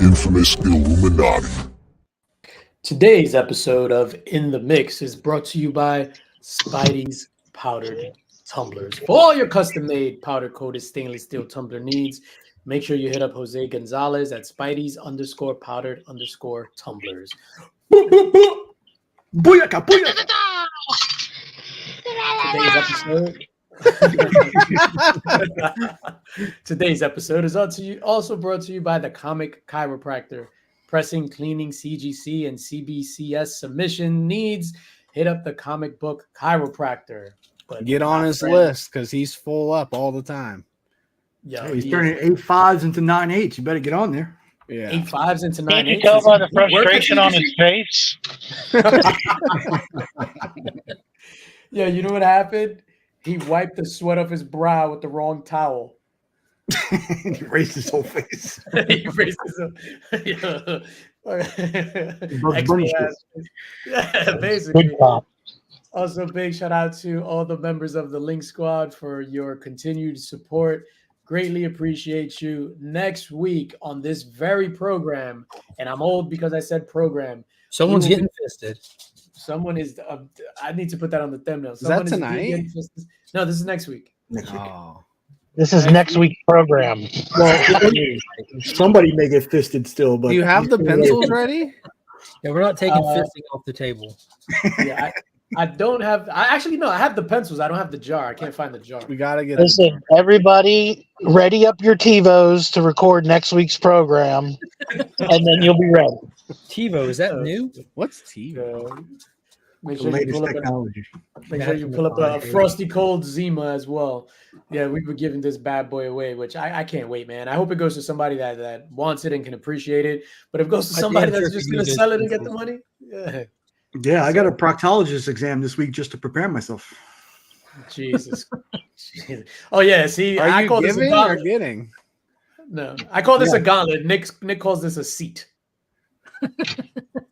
infamous Illuminati. Today's episode of In the Mix is brought to you by Spidey's Powdered Tumblers. For all your custom-made powder-coated stainless steel tumbler needs, make sure you hit up Jose Gonzalez at Spidey's_powdered_tumblers. Booyaka, booyaka. Today's episode is also brought to you by the Comic Chiropractor. Pressing, cleaning, CGC, and CBCS submission needs, hit up the Comic Book Chiropractor. But get on his list because he's full up all the time. Yeah, he's turning 8 5s into 9 8s. You better get on there. Yeah, 8 5s into 9 8s. Can you tell by the frustration on his face? Yeah, you know what happened? He wiped the sweat off his brow with the wrong towel. He raised his whole face. He raised his whole yeah, basically. Also, big shout out to all the members of the Link Squad for your continued support. Greatly appreciate you. Next week on this very program, and I'm old because I said program. Someone's getting fisted. Someone is. I need to put that on the thumbnail. Is that tonight? No, this is next week. Oh. This is next week's program. Well, somebody may get fisted still, but do you have the pencils ready? Yeah, we're not taking fisting off the table. Yeah, I don't have. I have the pencils. I don't have the jar. I can't find the jar. We gotta get. Listen, everybody, ready up your TiVos to record next week's program, and then you'll be ready. TiVo, is that new? What's TiVo? Make the sure latest you pull technology. up a frosty cold Zima as well. Yeah, we were giving this bad boy away, which I can't wait, man. I hope it goes to somebody that wants it and can appreciate it. But if it goes to somebody that's just going to sell it and get the money, yeah, I got a proctologist exam this week just to prepare myself. Jesus. Oh yeah, see, I call this a gauntlet. Or getting? No, I call this a gauntlet. Nick calls this a seat.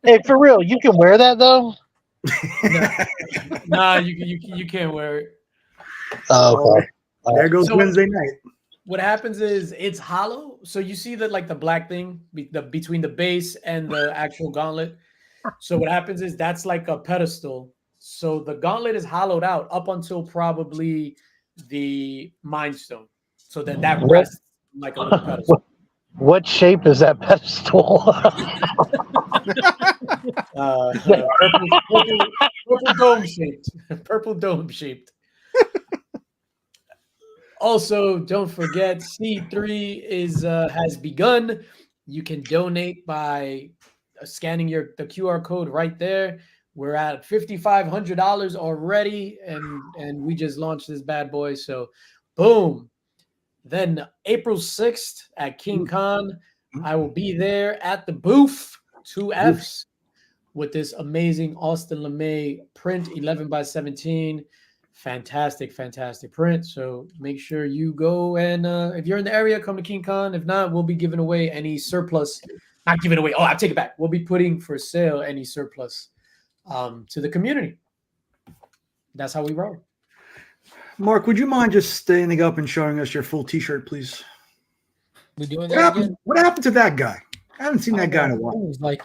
Hey, for real, you can wear that though. Nah, you can't wear it. Oh, okay. There goes Wednesday night. What happens is it's hollow, so you see that like the black thing between the base and the actual gauntlet. So what happens is that's like a pedestal. So the gauntlet is hollowed out up until probably the Mind Stone. So then that rests like a little pedestal. What shape is that pedestal? Purple dome shaped. Purple dome shaped. Also, don't forget C3 has begun. You can donate by scanning the QR code right there. We're at $5,500 already, and we just launched this bad boy. So, boom. Then April 6th at King Con, I will be there at the booth, 2 Fs, with this amazing Austin LeMay print, 11x17. Fantastic print. So make sure you go and if you're in the area, come to King Con. If not, we'll be giving away any surplus. Not giving away. Oh, I take it back. We'll be putting for sale any surplus to the community. That's how we roll. Mark, would you mind just standing up and showing us your full T-shirt, please? We doing that again? What happened to that guy? I haven't seen that guy in a while. He's like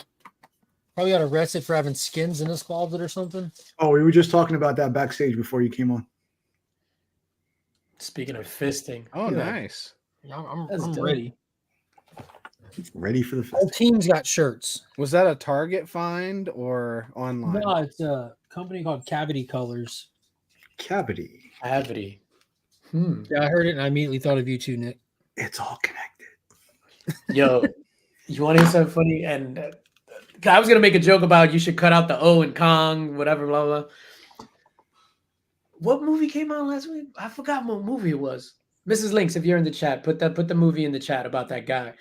probably got arrested for having skins in his closet or something. Oh, we were just talking about that backstage before you came on. Speaking of fisting. Oh, nice. Yeah, I'm ready. Ready for the fist. All teams got shirts. Was that a Target find or online? No, it's a company called Cavity Colors. Cavity. Yeah, I heard it and I immediately thought of you too, Nick. It's all connected. Yo, you want to hear something funny? And I was going to make a joke about you should cut out the O in Kong, whatever, blah, blah. What movie came out last week? I forgot what movie it was. Mrs. Links, if you're in the chat, put the movie in the chat about that guy.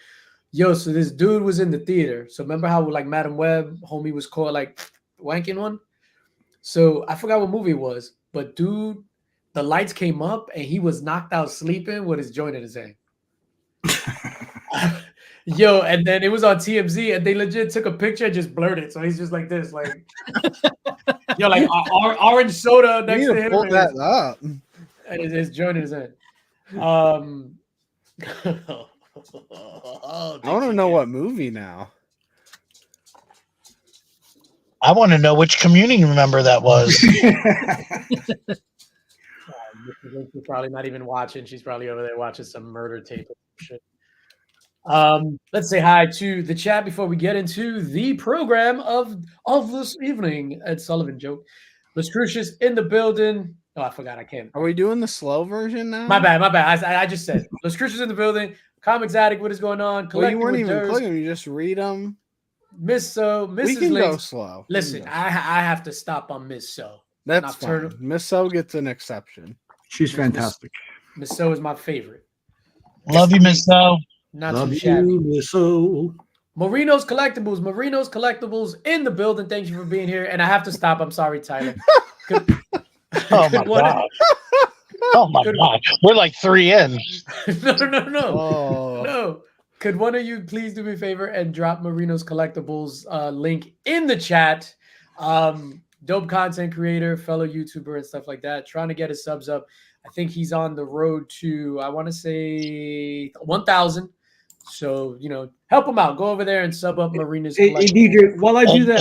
Yo, so this dude was in the theater. So remember how like Madam Web, homie was called like wanking one? So I forgot what movie it was. But dude, the lights came up and he was knocked out sleeping with his joint in his hand. Yo, and then it was on TMZ and they legit took a picture and just blurred it. So he's just like this, like, yo, like orange soda next to him. Pull that up. And his joint in his hand. Oh, I want to know what movie now. I want to know which community member that was. Mrs. Lynch is probably not even watching. She's probably over there watching some murder tape or shit. Let's say hi to the chat before we get into the program of this evening. Ed Sullivan joke. Las Crucius in the building. Oh, I forgot. I can't. Are we doing the slow version now? My bad. I just said Las Crucius in the building. Comics Addict, what is going on? Well, you Collecting weren't with even Durs. clicking. You just read them. Miss So, Mrs. We can go Links. slow. Listen, I have to stop on Miss So. That's Nocturnal. fine. Miss So gets an exception. She's fantastic. Miss So is my favorite. Love you, Miss So. Not Love too shabby. you, Miss So. Marino's Collectibles in the building. Thank you for being here. And I have to stop. I'm sorry, Tyler. Oh my god. Oh my god. We're like 3 in. No. Oh. No. Could one of you please do me a favor and drop Marino's Collectibles link in the chat? Dope content creator, fellow YouTuber and stuff like that. Trying to get his subs up. I think he's on the road to, I want to say 1,000. So, help him out. Go over there and sub up Marina's Hey, Collectibles. DJ, while I do that,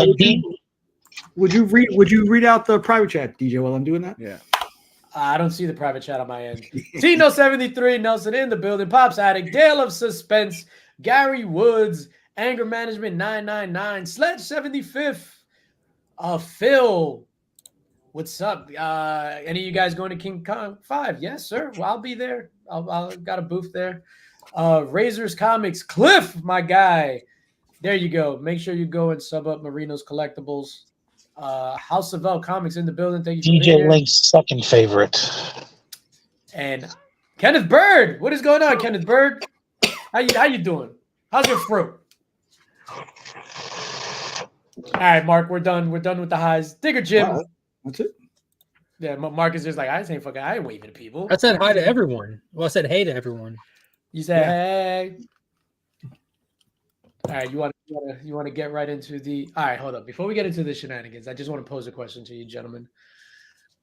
would you read out the private chat, DJ, while I'm doing that? Yeah. I don't see the private chat on my end. Tino73, Nelson in the building, Pops Addict, Dale of Suspense, Gary Woods, Anger Management 999, Sledge 75th, Phil, what's up? Any of you guys going to King Kong 5? Yes, sir. Well, I'll be there. I'll got a booth there. Razors Comics, Cliff, my guy. There you go. Make sure you go and sub up Marino's Collectibles. House of L Comics in the building. Thank you for being DJ here. Link's second favorite. And Kenneth Bird. What is going on, Kenneth Bird? How you doing? How's your fruit? All right, Mark, we're done. We're done with the highs. Digger Jim. Wow, that's it. Yeah, Mark is just like, I ain't waving at people. I said hi to everyone. Well, I said hey to everyone. You said, hey. All right, you want to get right into the. All right, hold up. Before we get into the shenanigans, I just want to pose a question to you, gentlemen,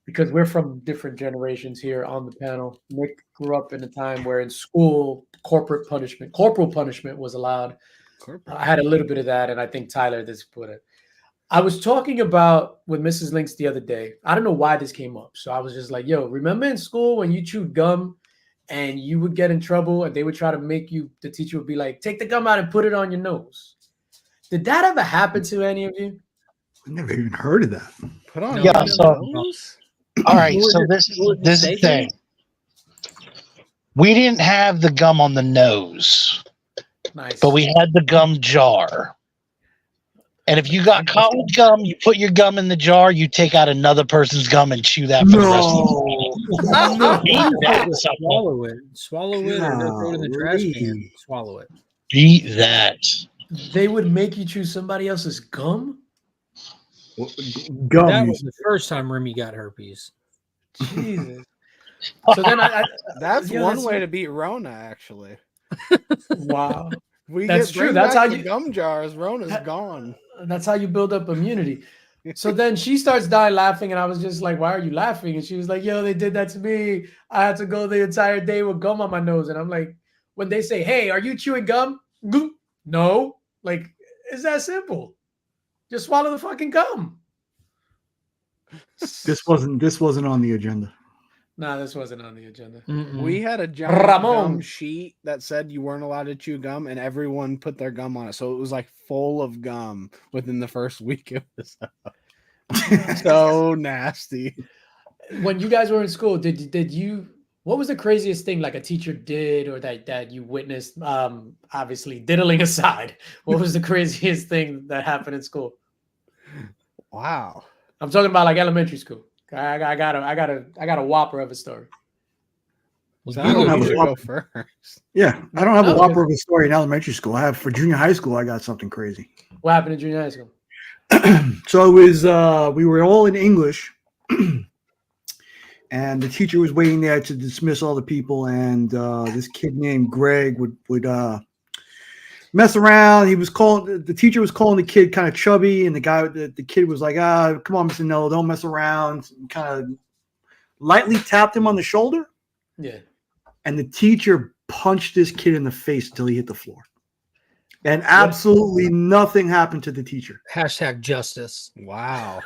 because we're from different generations here on the panel. Nick grew up in a time where in school, corporal punishment was allowed. I had a little bit of that, and I think Tyler just put it. I was talking about with Mrs. Links the other day. I don't know why this came up, so I was just like, "Yo, remember in school when you chewed gum?" And you would get in trouble and they would try to make you, the teacher would be like, take the gum out and put it on your nose. Did that ever happen to any of you? I never even heard of that. Put on. Yeah, so all right, so this is the thing. We didn't have the gum on the nose, Nice. but we had the gum jar. And if you got caught with gum, you put your gum in the jar, you take out another person's gum and chew that for the rest of the day. Swallow it, or throw it in the trash can. Swallow it. Beat that. They would make you chew somebody else's gum? Gum. That was the first time Remy got herpes. Jesus. So then That's yeah, one that's- way to beat Rona, actually. wow. We That's get true. bring That's back how the you- gum jars. Rona's gone. That's how you build up immunity. So then she starts dying laughing, and I was just like, why are you laughing? And she was like, yo, they did that to me. I had to go the entire day with gum on my nose. And I'm like, when they say, hey, are you chewing gum? No. Like, it's that simple. Just swallow the fucking gum. This wasn't on the agenda. Nah, this wasn't on the agenda. We had a giant Ramon. gum sheet that said you weren't allowed to chew gum, and everyone put their gum on it. So it was like full of gum within the first week of this. So nasty. When you guys were in school, did you? What was the craziest thing like a teacher did or that you witnessed? Obviously, diddling aside, what was the craziest thing that happened in school? Wow. I'm talking about like elementary school. I got a whopper of a story. So I don't have you a should whopper. go first. Yeah, I don't have a Okay. whopper of a story in elementary school. I have for junior high school. I got something crazy. What happened in junior high school? So it was we were all in English, and the teacher was waiting there to dismiss all the people. And this kid named Greg would mess around. He was calling the teacher was calling the kid kind of chubby, and the kid was like, come on, Mr. Nello, don't mess around. And kind of lightly tapped him on the shoulder, Yeah. and the teacher punched this kid in the face until he hit the floor. And absolutely nothing happened to the teacher. Hashtag justice. Wow.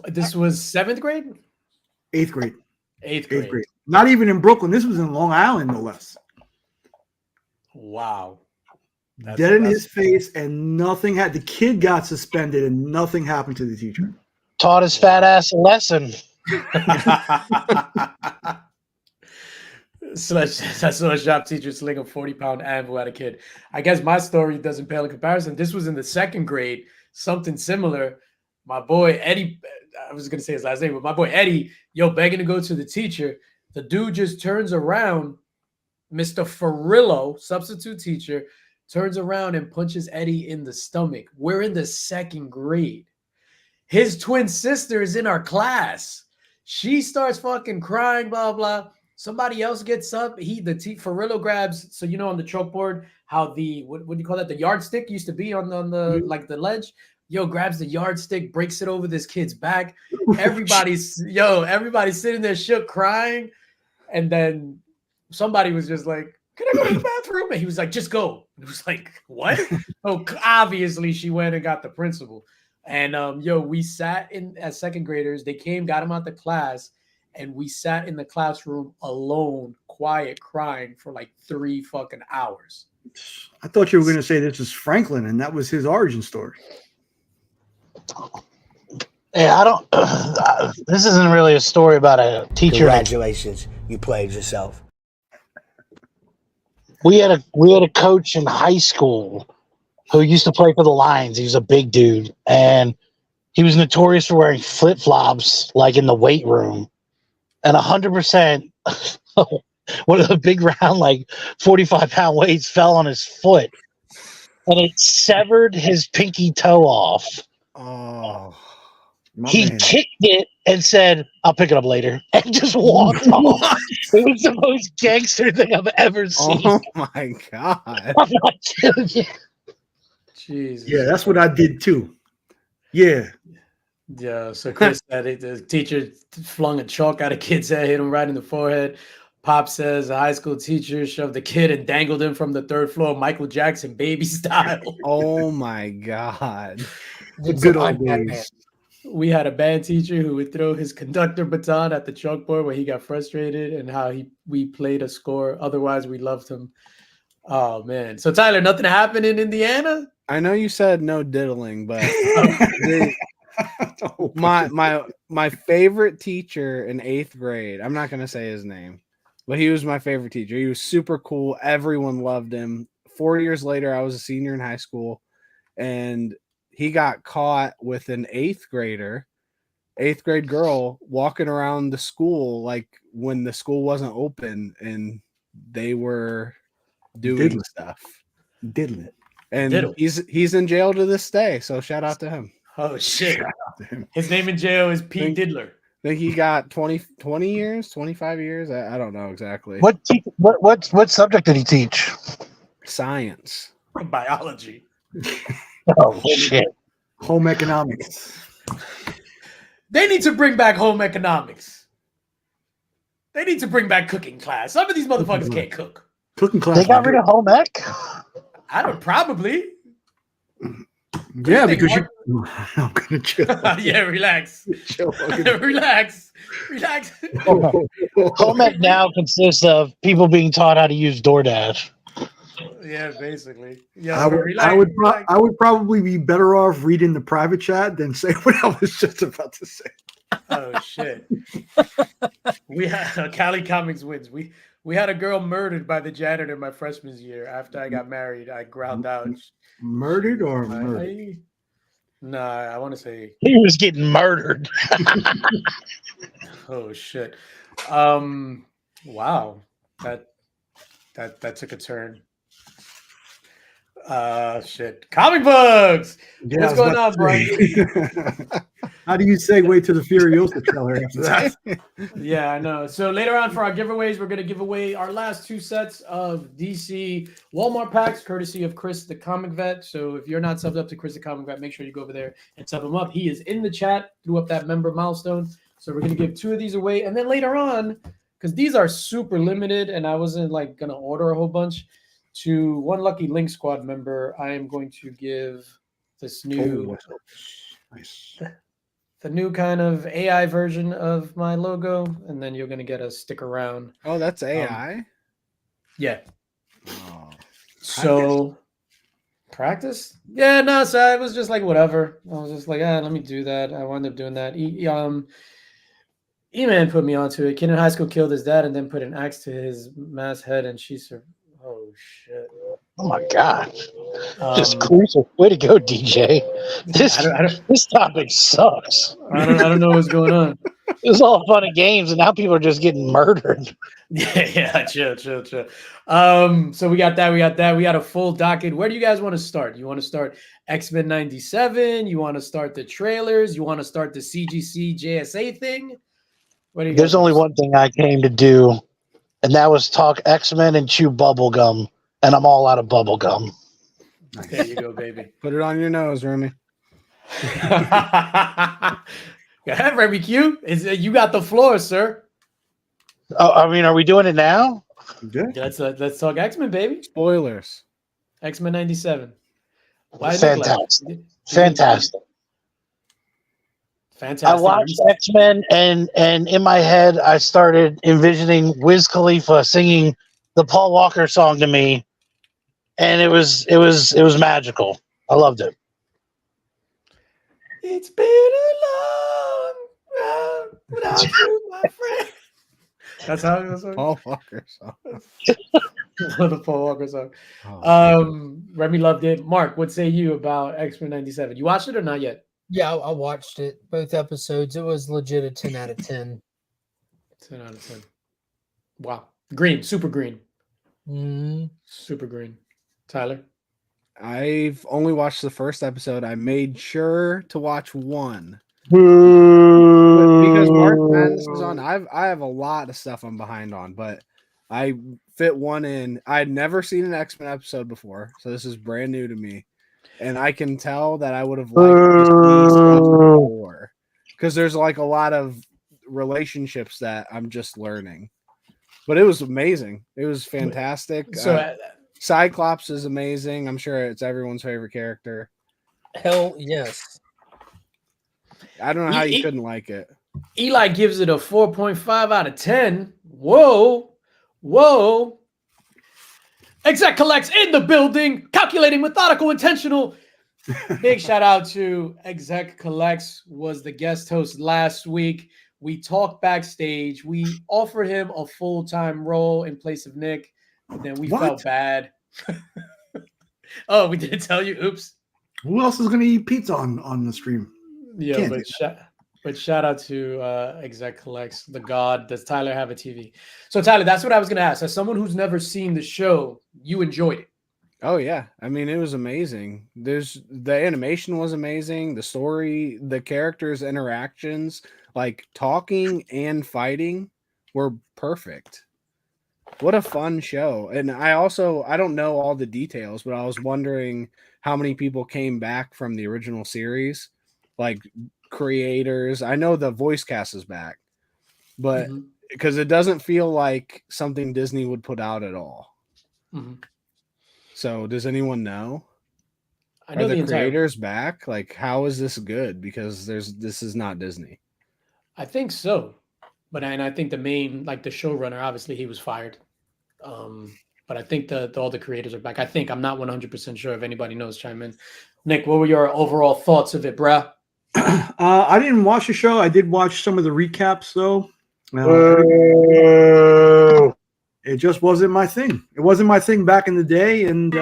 This was 7th grade? 8th grade. 8th 8th grade. grade. Not even in Brooklyn. This was in Long Island, no less. Wow. Dead in his face, and nothing had. The kid got suspended, and nothing happened to the teacher. Taught his fat ass a lesson. Slush shop teacher sling a 40-pound anvil at a kid. I guess my story doesn't pale in comparison. This was in the 2nd grade, something similar. My boy Eddie, I was gonna say his last name, but my boy Eddie, begging to go to the teacher. The dude just turns around, Mr. Farillo, substitute teacher, turns around and punches Eddie in the stomach. We're in the 2nd grade. His twin sister is in our class. She starts fucking crying, blah, blah. Somebody else gets up. Farillo grabs, so on the chalkboard, how the, what do you call that? The yardstick used to be on the like the ledge. Grabs the yardstick, breaks it over this kid's back. Everybody's sitting there shook, crying. And then somebody was just like, can I go to the bathroom? And he was like, just go. It was like, what? Oh, obviously she went and got the principal. And we sat in as 2nd graders. They came, got him out the class, and we sat in the classroom alone, quiet, crying for like 3 fucking hours. I thought you were going to say this is Franklin, and that was his origin story. Yeah, I don't. This isn't really a story about a teacher. Congratulations, you played yourself. We had a coach in high school who used to play for the Lions. He was a big dude, and he was notorious for wearing flip flops, like in the weight room. And 100%, one of the big round, like 45-pound weights fell on his foot, and it severed his pinky toe off. Oh, He kicked it and said, "I'll pick it up later," and just walked off. It was the most gangster thing I've ever seen. oh my God. I'm not kidding you. Jesus. Yeah, that's what I did too. Yeah. Yeah, so Chris said the teacher flung a chalk at a kid's head, hit him right in the forehead. Pop says a high school teacher shoved the kid and dangled him from the 3rd floor, Michael Jackson, baby style. Oh my God. The good old days. We had a band teacher who would throw his conductor baton at the chalkboard when he got frustrated, and how we played a score. Otherwise, we loved him. Oh, man. So, Tyler, nothing happened in Indiana? I know you said no diddling, but my favorite teacher in 8th grade, I'm not going to say his name, but he was my favorite teacher. He was super cool. Everyone loved him. 4 years later, I was a senior in high school, and he got caught with an 8th grade girl walking around the school, like when the school wasn't open, and they were doing stuff. Diddling it. And he's in jail to this day. So shout out to him. Oh, shit. His name in jail is Pete Diddler. I think he got 20 years, 25 years. I don't know exactly. What subject did he teach? Science. Biology. Oh, shit. Home economics. They need to bring back home economics. They need to bring back cooking class. Some of these motherfuckers can't cook. Cooking class. They got rid of home ec? I don't probably. Yeah, because you. I'm gonna chill. Yeah, relax. Chill. Relax. Home ec now consists of people being taught how to use DoorDash. Yeah, basically. Yeah, I would probably be better off reading the private chat than say what I was just about to say. Oh shit. We had Cali Comics wins. We had a girl murdered by the janitor my freshman year. After I got married, I ground out. Murdered or murdered? Nah, I want to say he was getting murdered. Oh shit. Wow. That took a turn. Shit. Comic books. Yeah, what's going on, Brian? How do you segue to the Furiosa trailer after that? Yeah, I know. So later on for our giveaways, we're going to give away our last 2 sets of DC Walmart packs, courtesy of Chris the Comic Vet. So if you're not subbed up to Chris the Comic Vet, make sure you go over there and sub him up. He is in the chat, threw up that member milestone. So we're going to give 2 of these away. And then later on, because these are super limited, and I wasn't like gonna order a whole bunch. To one lucky Link Squad member, I am going to give this new Nice. the new kind of AI version of my logo, and then you're gonna get a stick around. Oh, that's AI. Yeah. Oh. So practice? Yeah, no, so I was just like whatever. I was just like, let me do that. I wound up doing that. E-Man put me onto it. Kid in high school killed his dad and then put an axe to his mass head, and she survived. Oh shit. Oh my god. Just Um, crucial. Way to go, DJ. This I don't this topic sucks. I don't know what's going on. It was all fun and games, and now people are just getting murdered. Yeah, chill. So we got that. We got a full docket. Where do you guys want to start? You want to start X-Men 97? You want to start the trailers? You want to start the CGC JSA thing? What do you There's guys only want one thing I came to do, and that was talk X-Men and chew bubble gum, and I'm all out of bubble gum. to There you go, baby. Put it on your nose, Remy. Go ahead, Remy Q. You got the floor, sir. Oh, I mean, are we doing it now? Okay. Let's talk X-Men, baby. Spoilers. X-Men 97. Why Fantastic. Fantastic. Fantastic. I watched X-Men, and in my head, I started envisioning Wiz Khalifa singing the Paul Walker song to me, and it was magical. I loved it. It's been a long road without you, my friend. That's how it goes. Paul Walker song. The Paul Walker song. Oh. Remy loved it. Mark, what say you about X-Men 97? You watched it or not yet? Yeah, I watched it, both episodes. It was legit a 10 out of 10. 10 out of 10. Wow. Green, super green. Mm. Super green. Tyler? I've only watched the first episode. I made sure to watch one. Because March Madness is on. I have a lot of stuff I'm behind on, but I fit one in. I'd never seen an X-Men episode before, so this is brand new to me. And I can tell that I would have liked to see stuff before. Because there's like a lot of relationships that I'm just learning. But it was amazing. It was fantastic. So Cyclops is amazing. I'm sure it's everyone's favorite character. Hell yes. I don't know how you couldn't like it. Eli gives it a 4.5 out of 10. Whoa. Exec collects in the building, calculating, methodical, intentional. Big shout out to Exec Collects, was the guest host last week. We talked backstage. We offered him a full-time role in place of Nick, but then we felt bad. Oh, we didn't tell you. Oops. Who else is going to eat pizza on the stream? Yeah, but shout out to Exec Collects, the god. Does Tyler have a TV? So Tyler, that's what I was going to ask. As someone who's never seen the show, you enjoyed it. Oh yeah, I mean it was amazing. The animation was amazing. The story, the characters' interactions, like talking and fighting, were perfect. What a fun show! And I don't know all the details, but I was wondering how many people came back from the original series, like creators. I know the voice cast is back, but because it doesn't feel like something Disney would put out at all. Mm-hmm. So does anyone know? I know Are the creators back? Like, how is this good? Because this is not Disney. I think so, but I think the main, like the showrunner, obviously he was fired. But I think all the creators are back. I'm not 100% sure. If anybody knows, chime in. Nick, what were your overall thoughts of it, bruh? I didn't watch the show. I did watch some of the recaps though. It just wasn't my thing. It wasn't my thing back in the day, and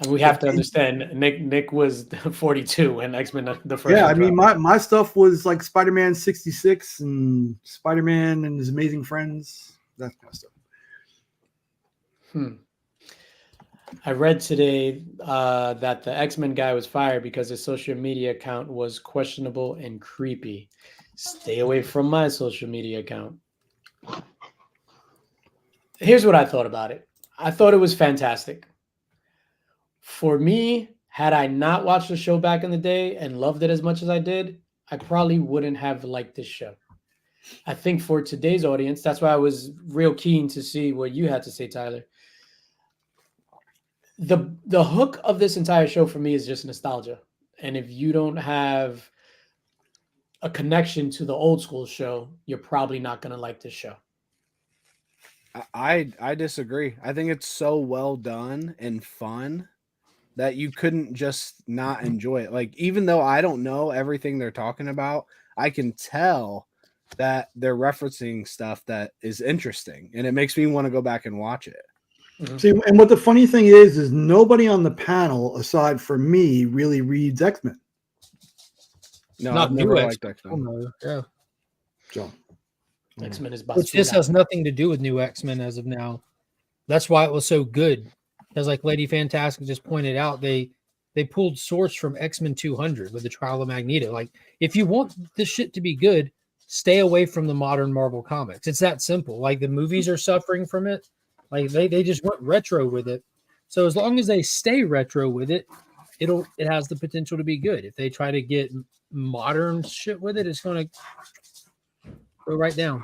we have to understand. Nick was 42 when X-Men the first. Yeah, I mean, my stuff was like Spider-Man 66 and Spider-Man and His Amazing Friends, that kind of stuff. I read today that the X-Men guy was fired because his social media account was questionable and creepy. Stay away from my social media account. Here's what I thought about it. I thought it was fantastic. For me, Had I not watched the show back in the day and loved it as much as I did, I probably wouldn't have liked this show. I think for today's audience, that's why I was real keen to see what you had to say, Tyler. The hook of this entire show for me is just nostalgia. And if you don't have a connection to the old school show, you're probably not going to like this show. I disagree. I think it's so well done and fun that you couldn't just not enjoy it. Like, even though I don't know everything they're talking about, I can tell that they're referencing stuff that is interesting, and it makes me want to go back and watch it. Mm-hmm. See, and what the funny thing is nobody on the panel, aside from me, really reads X-Men. No, Not I've never new liked X-Men. X-Men. No, yeah. So X-Men is Which this has nothing to do with new X-Men as of now. That's why it was so good. Because like Lady Fantastic just pointed out, they pulled source from X-Men 200 with the trial of Magneto. Like, if you want this shit to be good, stay away from the modern Marvel comics. It's that simple. Like, the movies are suffering from it. Like, they just went retro with it. So as long as they stay retro with it, it has the potential to be good. If they try to get modern shit with it, it's going to go right down.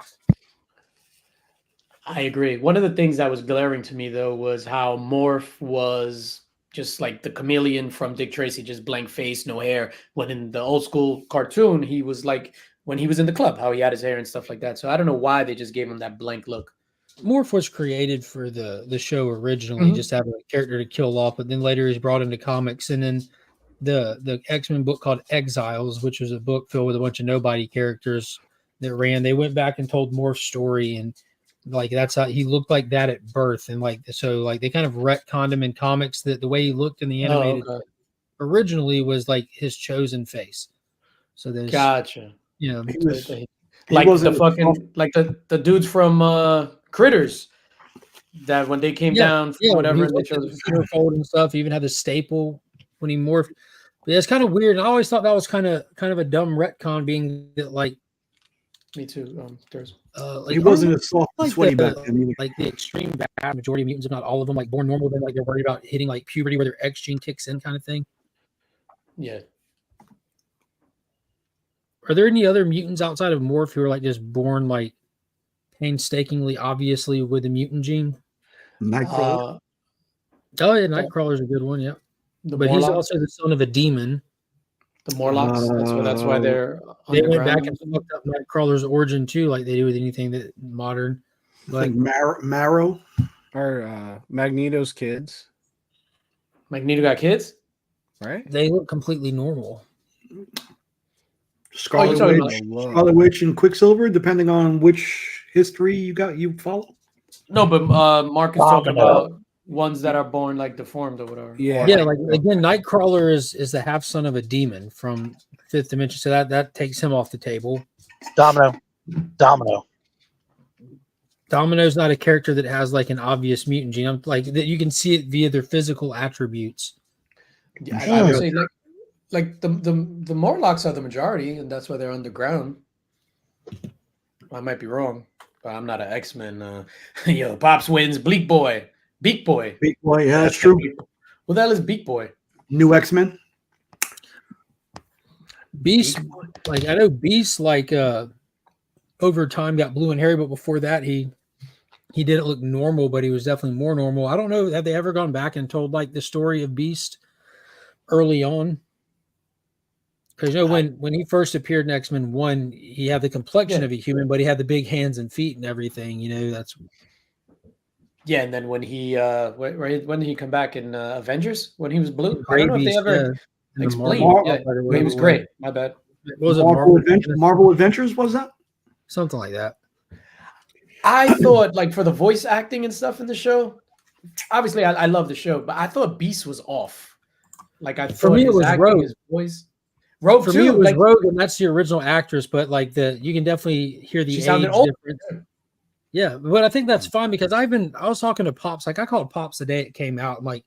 I agree. One of the things that was glaring to me, though, was how Morph was just like the chameleon from Dick Tracy, just blank face, no hair. When in the old school cartoon, he was like when he was in the club, how he had his hair and stuff like that. So I don't know why they just gave him that blank look. Morph was created for the show originally, just having a character to kill off, but then later he's brought into comics, and then the X-Men book called Exiles, which was a book filled with a bunch of nobody characters that ran. They went back and told Morph's story, and like that's how he looked like that at birth, and like so like they kind of retconned him in comics that the way he looked in the animated originally was like his chosen face. So there's Gotcha. You know, like the fucking like the dudes from Critters that when they came down from whatever and they chose fold and stuff. He even had the staple when he morphed. But it's kind of weird. And I always thought that was kind of a dumb retcon, being that like me too. He wasn't as soft and sweaty back then either. Like the extreme bad majority of mutants, if not all of them, like born normal, then like they're worried about hitting like puberty where their X gene kicks in, kind of thing. Yeah. Are there any other mutants outside of Morph who are like just born like painstakingly, obviously with the mutant gene? Nightcrawler. Oh yeah, Nightcrawler's a good one. Yeah, but Morlocks? He's also the son of a demon. The Morlocks. That's why they went back and looked up Nightcrawler's origin too, like they do with anything that modern. Like Marrow or Magneto's kids. Magneto got kids, right? They look completely normal. Scarlet Witch and Quicksilver, depending on which history you follow. No, but Mark is talking about ones that are born like deformed or whatever. Yeah, like again, Nightcrawler is the half son of a demon from Fifth Dimension, so that takes him off the table. Domino's not a character that has like an obvious mutant gene. Like that, you can see it via their physical attributes. Yeah, I would say like the Morlocks are the majority, and that's why they're underground. I might be wrong, but I'm not an X-Men. Pops wins. Beak Boy. Yeah, that's true. What the hell is Beak Boy? New X-Men. Beast, like I know Beast, like over time got blue and hairy, but before that he didn't look normal, but he was definitely more normal. I don't know, have they ever gone back and told like the story of Beast early on? Because when he first appeared in X-Men 1, he had the complexion of a human, but he had the big hands and feet and everything. That's and then when he when did he come back in Avengers when he was blue? I don't know if they ever explained. He was great. My bad. Was it Marvel Adventures? Was that something like that? I thought like for the voice acting and stuff in the show. Obviously, I love the show, but I thought Beast was off. Like I thought for me it was Rogue. His voice. Rogue for too, me it was like, Rogue, and that's the original actress. But like you can definitely hear the age difference. Yeah, but I think that's fine because I was talking to Pops. Like I called Pops the day it came out. I'm like,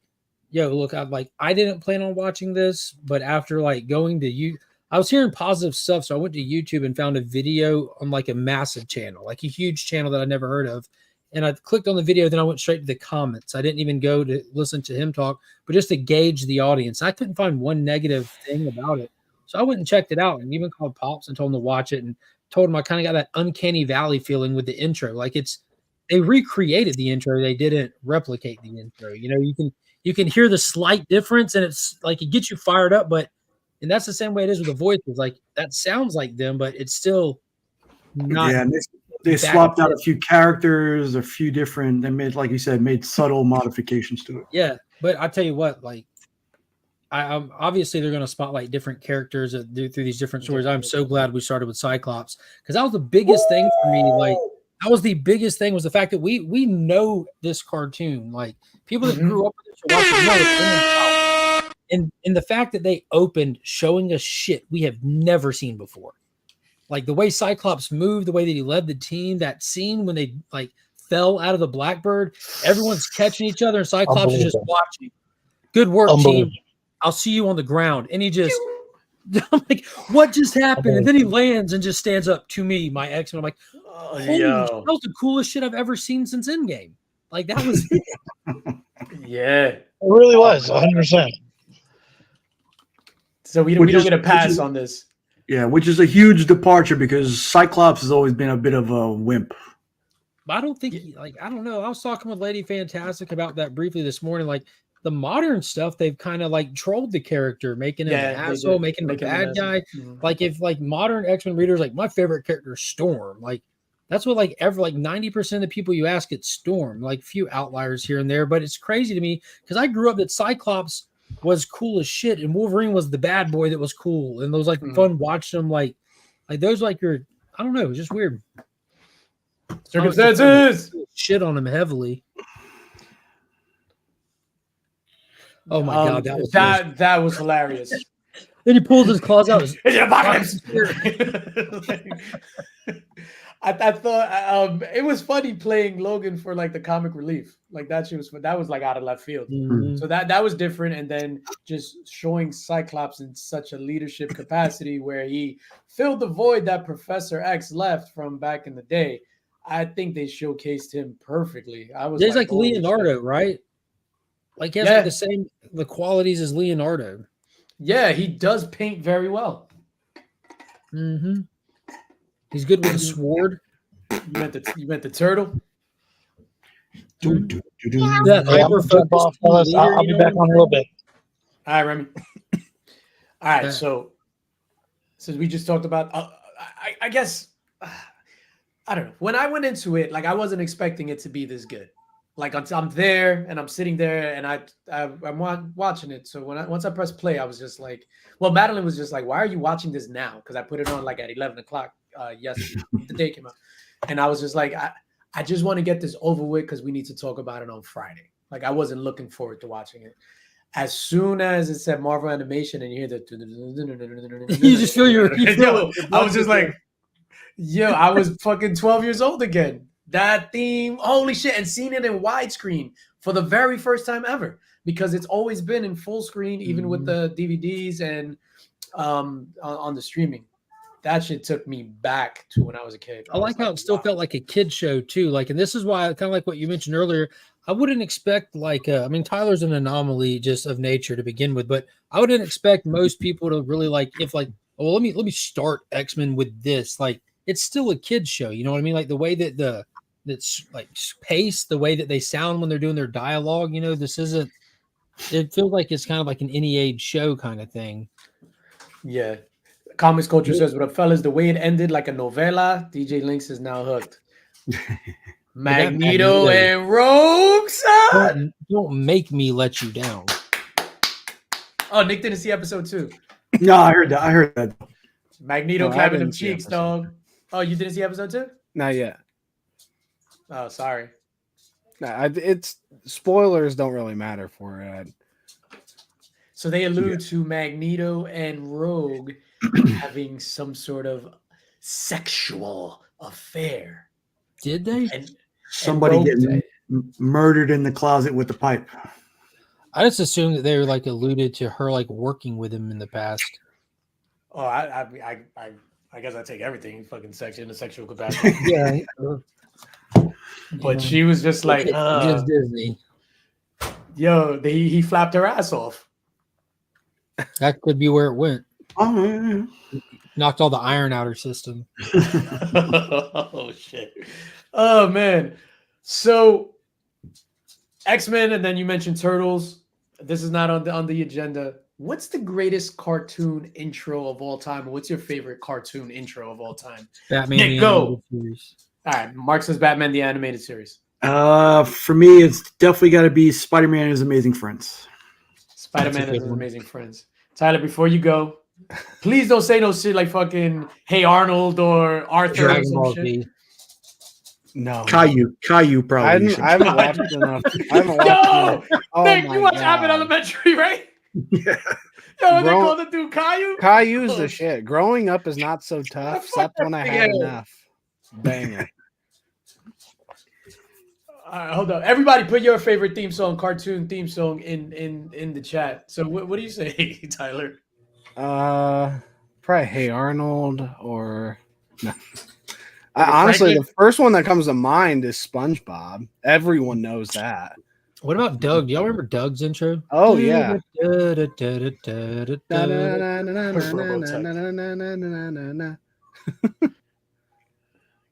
yo, look, I didn't plan on watching this, but after like going to I was hearing positive stuff, so I went to YouTube and found a video on like a massive channel, like a huge channel that I never heard of, and I clicked on the video. Then I went straight to the comments. I didn't even go to listen to him talk, but just to gauge the audience. I couldn't find one negative thing about it. So I went and checked it out and even called Pops and told him to watch it and told him I kind of got that uncanny valley feeling with the intro. Like they recreated the intro. They didn't replicate the intro. You know, you can hear the slight difference and it's like it gets you fired up, and that's the same way it is with the voices. Like that sounds like them, but it's still not. Yeah, and they swapped out a few characters, a few different. They made, like you said, made subtle modifications to it. Yeah, but I tell you what, like, I'm obviously they're going to spotlight different characters through these different stories. I'm so glad we started with Cyclops because that was the biggest thing for me. Like, that was the biggest thing was the fact that we know this cartoon. Like, people that grew up with this or watch it know it. And the fact that they opened showing us shit we have never seen before. Like the way Cyclops moved, the way that he led the team, that scene when they like fell out of the Blackbird, everyone's catching each other, and Cyclops is just watching. Good work, team. I'll see you on the ground. And he just, I'm like, what just happened? And then he lands and just stands up to me, my ex, and I'm like, holy shit, that was the coolest shit I've ever seen since Endgame. Like that was it. Yeah, it really was 100%. So we don't get a pass on this. Yeah, which is a huge departure because Cyclops has always been a bit of a wimp. But I don't think, I don't know. I was talking with Lady Fantastic about that briefly this morning. Like the modern stuff, they've kind of like trolled the character, making him an asshole, making him a bad guy. Mm-hmm. Like if like modern X-Men readers, like my favorite character is Storm. Like that's what like 90% of the people you ask, it's Storm. Like few outliers here and there, but it's crazy to me because I grew up that Cyclops was cool as shit, and Wolverine was the bad boy that was cool, and those like fun watching them like those like your I don't know, it's just weird circumstances shit on him heavily. Oh my god, that was hilarious. Then he pulls his claws out. I thought it was funny playing Logan for like the comic relief. Like that was like out of left field. Mm-hmm. So that was different. And then just showing Cyclops in such a leadership capacity where he filled the void that Professor X left from back in the day. I think they showcased him perfectly. There's like Leonardo, right? Like he has like the qualities as Leonardo. Yeah, he does paint very well. Mm-hmm. He's good with the sword. You meant the turtle? I'll be back on a little bit. All right, Remy. All right, so since we just talked about, I guess, I don't know. When I went into it, like I wasn't expecting it to be this good. Like I'm there and I'm sitting there and I'm watching it. So once I pressed play, I was just like, well, Madeline was just like, why are you watching this now? Because I put it on like at 11 o'clock yesterday, the day came out. And I was just like, I just want to get this over with because we need to talk about it on Friday. Like I wasn't looking forward to watching it. As soon as it said Marvel Animation and you hear the you just feel your I was just like, yo, I was fucking 12 years old again. That theme, holy shit, and seeing it in widescreen for the very first time ever, because it's always been in full screen, even with the DVDs and on the streaming. That shit took me back to when I was a kid. I like how it still felt like a kid show too. Like, and this is why, kind of like what you mentioned earlier, I wouldn't expect like, I mean, Tyler's an anomaly just of nature to begin with, but I wouldn't expect most people to really like, if like, oh, let me start X-Men with this. Like, it's still a kid show. You know what I mean? Like the way that that's like pace, the way that they sound when they're doing their dialogue, you know, this isn't, it feels like it's kind of like an any age show kind of thing. Yeah. Comics Culture says, what up, fellas? The way it ended like a novella, DJ Lynx is now hooked. Magneto and Rogue, son! Don't make me let you down. Oh, Nick didn't see episode 2. No, I heard that. Magneto clapping them cheeks, dog. Oh, you didn't see episode 2? Not yet. Oh, sorry. No, it's spoilers don't really matter for it. So they allude to Magneto and Rogue having some sort of sexual affair. Did they? Somebody getting murdered in the closet with the pipe. I just assumed that they were like alluded to her like working with him in the past. Oh, I guess I take everything fucking sex in a sexual capacity. Yeah. but she was just like, It is Disney. yo, he flapped her ass off. That could be where it went. Oh, yeah. Knocked all the iron out her system. Oh shit. Oh man. So X-Men, and then you mentioned Turtles. This is not on the agenda. What's the greatest cartoon intro of all time? What's your favorite cartoon intro of all time? Batman Nick, the go. Animated Series. All right, Mark says Batman the Animated Series. For me, it's definitely got to be Spider-Man and His Amazing Friends. Spider-Man That's a and good His one. Amazing Friends. Tyler, before you go, please don't say no shit like fucking Hey Arnold or Arthur or Dragon some Ball shit. Z. No. Caillou probably. I haven't watched enough. I haven't watched Yo, enough. Oh Nick, my you watch God. Abbott Elementary, right? Yeah. Yo, what they Bro- call the dude Caillou? Caillou's the shit. Growing up is not so tough, Fuck except that when I thing had out. enough. Banger. All right, hold up. Everybody put your favorite theme song, cartoon theme song in the chat. So what do you say, Tyler? Probably Hey Arnold or no. Like a Honestly, Franklin? the first one that comes to mind is SpongeBob. Everyone knows that. What about Doug? Do y'all remember Doug's intro? Oh yeah.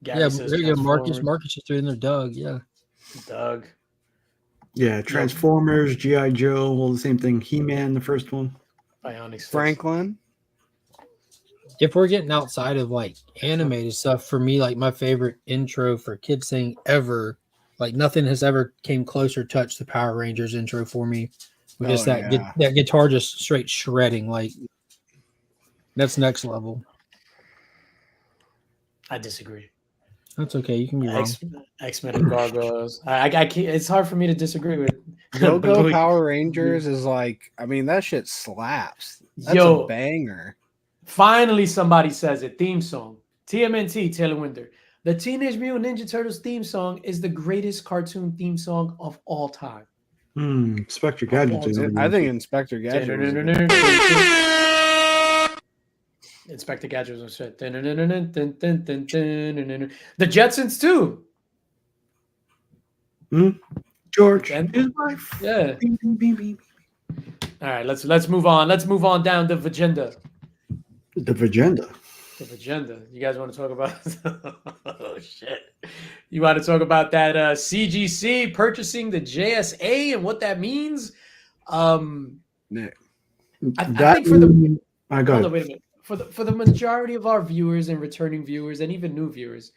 Gabby Yeah, says there you go, Marcus. Transformers. Marcus just threw in there Doug. Yeah. Doug. Yeah, Transformers, G.I. Joe, all the same thing. He-Man, the first one. Bionic Sticks. Franklin. If we're getting outside of like animated stuff, for me, like my favorite intro for kids thing ever, like nothing has ever came close or touched the Power Rangers intro for me. With just Oh, that yeah. that guitar just straight shredding, like that's next level. I disagree. That's okay. You can be wrong. X-Men and Gargoyles. I can't, it's hard for me to disagree with. Go-Go Power Rangers is like, I mean, that shit slaps. That's Yo. a banger. Finally, somebody says it. Theme song. TMNT, Taylor Winder. The Teenage Mutant Ninja Turtles theme song is the greatest cartoon theme song of all time. Inspector Gadget. I think Inspector Gadget was a good- Inspector Gadget was shit. The Jetsons too. George. And- His wife. Yeah. Bing, bing, bing, bing. All right, let's move on. Let's move on down the agenda. The Vagenda. The agenda. You guys want to talk about? Oh shit! You want to talk about that CGC purchasing the JSA and what that means? Nick. I think for the I got hold it. on, wait a minute. For the majority of our viewers and returning viewers and even new viewers,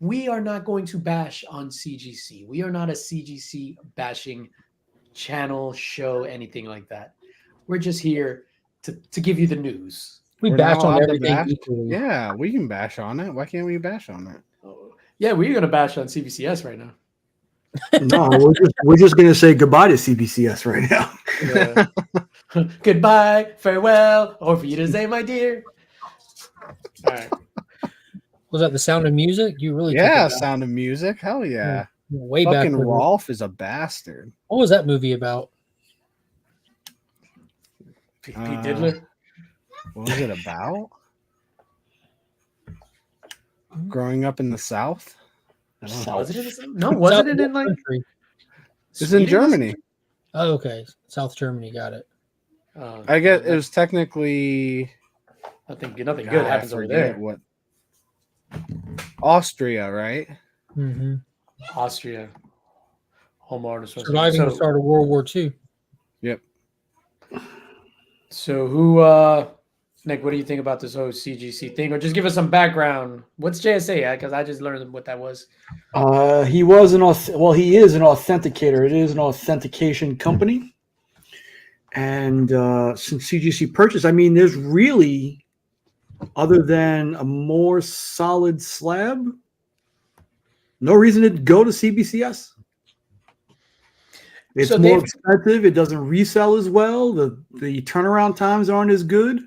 we are not going to bash on CGC. We are not a CGC bashing channel, show, anything like that. We're just here to give you the news. We We're bash not on allowed to everything bash? equally. Yeah, we can bash on it. Why can't we bash on it? Oh, yeah, we're gonna bash on CBCS right now. No, we're just gonna say goodbye to CBCS right now. Yeah. Goodbye, farewell, or for you to say, my dear. All right. Was that The Sound of Music? You really took Yeah, it back. Sound of Music. Hell yeah. Way back. Fucking when- Rolf is a bastard. What was that movie about? Pete Diddler. What was it about? Growing up in the South? I don't know. Was it in the, no, wasn't it in like Country? It's in Sweden? Germany. Oh, okay. South Germany. Got it. I guess it was technically nothing good God, I happens over forget there. what Austria, right? Mm-hmm. Austria. Home artist. Surviving the start of World War II. Yep. So who Nick, what do you think about this whole CGC thing? Or just give us some background. What's JSA? Because I just learned what that was. He was he is an authenticator. It is an authentication company. And since CGC purchased, I mean, there's really, other than a more solid slab, no reason to go to CBCS. It's So more they've- expensive. It doesn't resell as well. The turnaround times aren't as good.